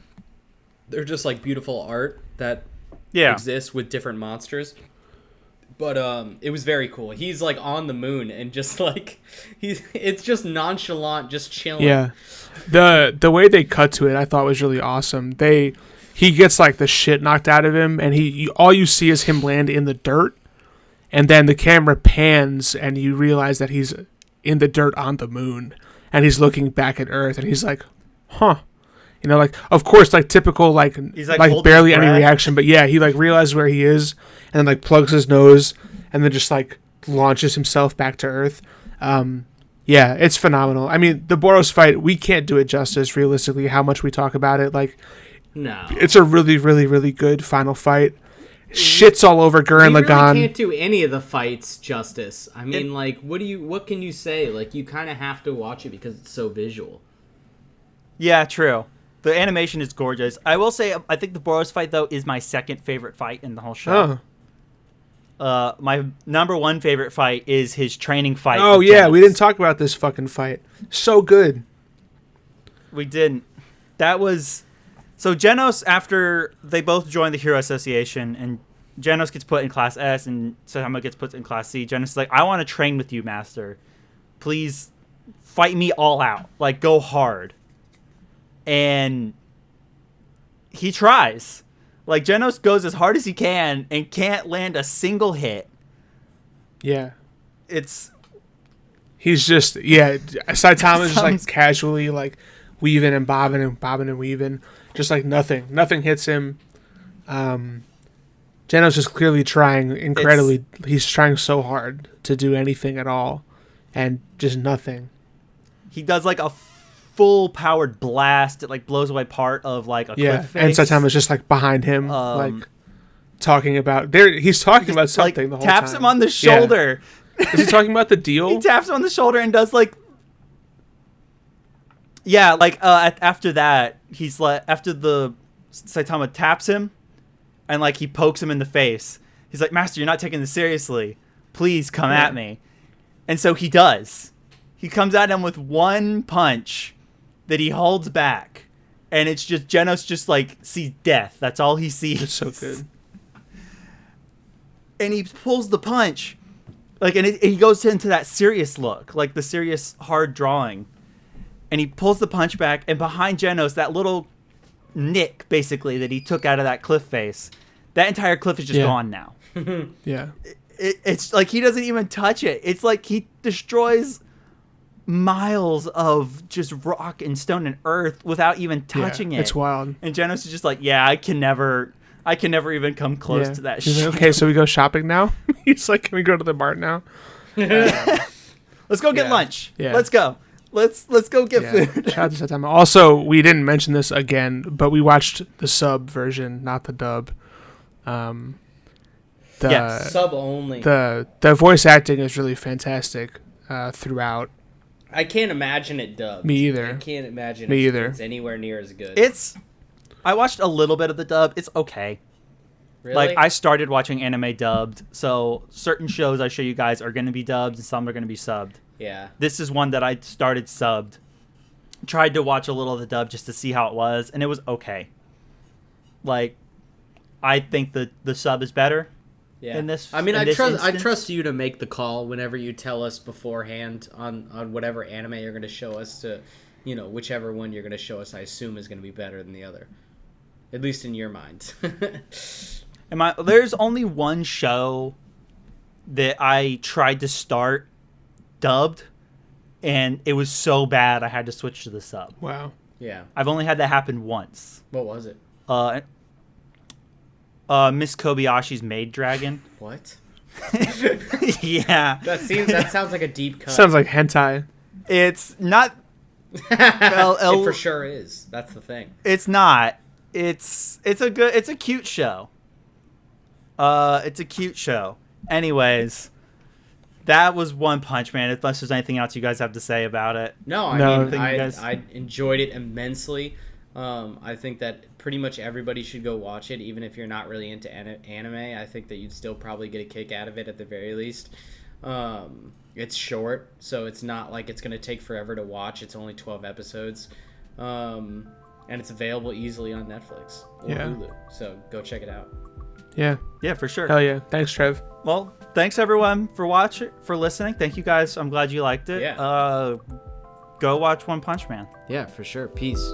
They're just like beautiful art that Yeah. exists with different monsters. But it was very cool. He's like on the moon and just like it's just nonchalant, just chilling. Yeah. The way they cut to it, I thought was really awesome. He gets like the shit knocked out of him, and all you see is him land in the dirt, and then the camera pans, and you realize that he's in the dirt on the moon, and he's looking back at Earth, and he's like, huh. You know, like, of course, like typical, like He's, like, holding barely his any breath. reaction, but yeah, he like realizes where he is, and then like plugs his nose, and then just like launches himself back to Earth. Yeah, it's phenomenal. I mean, the Boros fight, we can't do it justice, realistically, how much we talk about it. Like, No. it's a really, really, really good final fight. Shit's all over Gurren We really Lagann. can't do any of the fights justice. I mean, like, what can you say? Like, you kind of have to watch it because it's so visual. Yeah, true. The animation is gorgeous. I will say, I think the Boros fight though is my second favorite fight in the whole show. My number one favorite fight is his training fight. Oh, with yeah, we Genos. didn't talk about this fucking fight. So good. We didn't. That was so Genos, after they both joined the Hero Association, and Genos gets put in Class S and Saitama gets put in Class C. Genos is like, I want to train with you, Master. Please fight me all out. Like, go hard. And he tries. Like, Genos goes as hard as he can and can't land a single hit. Yeah. It's He's just, yeah, Saitama's just like Sounds- casually like weaving and bobbing and weaving. Just like nothing. Nothing hits him. Genos is clearly trying incredibly. He's trying so hard to do anything at all. And just nothing. he does like a full powered blast. It like blows away part of like a Yeah. cliff And face. Saitama's just like behind him, like talking about, he's talking about something the whole taps time. him on the Yeah. shoulder. Is he talking about the deal? He taps him on the shoulder and does like Yeah, like after that, he's like after the Saitama taps him, and like he pokes him in the face. He's like, "Master, you're not taking this seriously. Please come at me." And so he does. He comes at him with one punch that he holds back, and it's just Genos just like sees death. That's all he sees. It's so good. And he pulls the punch, like, and he goes into that serious look, like the serious hard drawing. And he pulls the punch back, and behind Genos, that little nick, basically, that he took out of that cliff face, that entire cliff is just gone now. Yeah. It's like he doesn't even touch it. It's like he destroys miles of just rock and stone and earth without even touching it. It's wild. And Genos is just like, yeah, I can never even come close to that He's shit. like, okay, so we go shopping now? He's like, can we go to the mart now? Let's go get lunch. Yeah. Let's go. Let's go get food. Shout out to Saitama. Also, we didn't mention this again, but we watched the sub version, not the dub. Sub only. The voice acting is really fantastic throughout. I can't imagine it dubbed. Me either. I can't imagine it's anywhere near as good. I watched a little bit of the dub. It's okay. Really? Like, I started watching anime dubbed, so certain shows I show you guys are going to be dubbed and some are going to be subbed. Yeah. This is one that I started subbed. Tried to watch a little of the dub just to see how it was, and it was okay. Like, I think the sub is better. Yeah. In this, I mean, I trust you to make the call whenever you tell us beforehand on whatever anime you're going to show us to, whichever one you're going to show us. I assume is going to be better than the other, at least in your mind. There's only one show that I tried to start dubbed, and it was so bad I had to switch to the sub. Wow. Yeah. I've only had that happen once. What was it? Miss Kobayashi's Maid Dragon. What? Yeah. That sounds like a deep cut. Sounds like hentai. It's not. It for sure is. That's the thing. It's not. It's a cute show. It's a cute show. Anyways, that was One Punch Man. Unless there's anything else you guys have to say about it. No, I enjoyed it immensely. I think that pretty much everybody should go watch it, even if you're not really into anime. I think that you'd still probably get a kick out of it at the very least. It's short, so it's not like it's going to take forever to watch. It's only 12 episodes. And it's available easily on Netflix or Hulu. So go check it out. Yeah. Yeah, for sure. Hell yeah. Thanks, Trev. Well, thanks everyone for listening. Thank you guys. I'm glad you liked it. Yeah. Go watch One Punch Man. Yeah, for sure. Peace.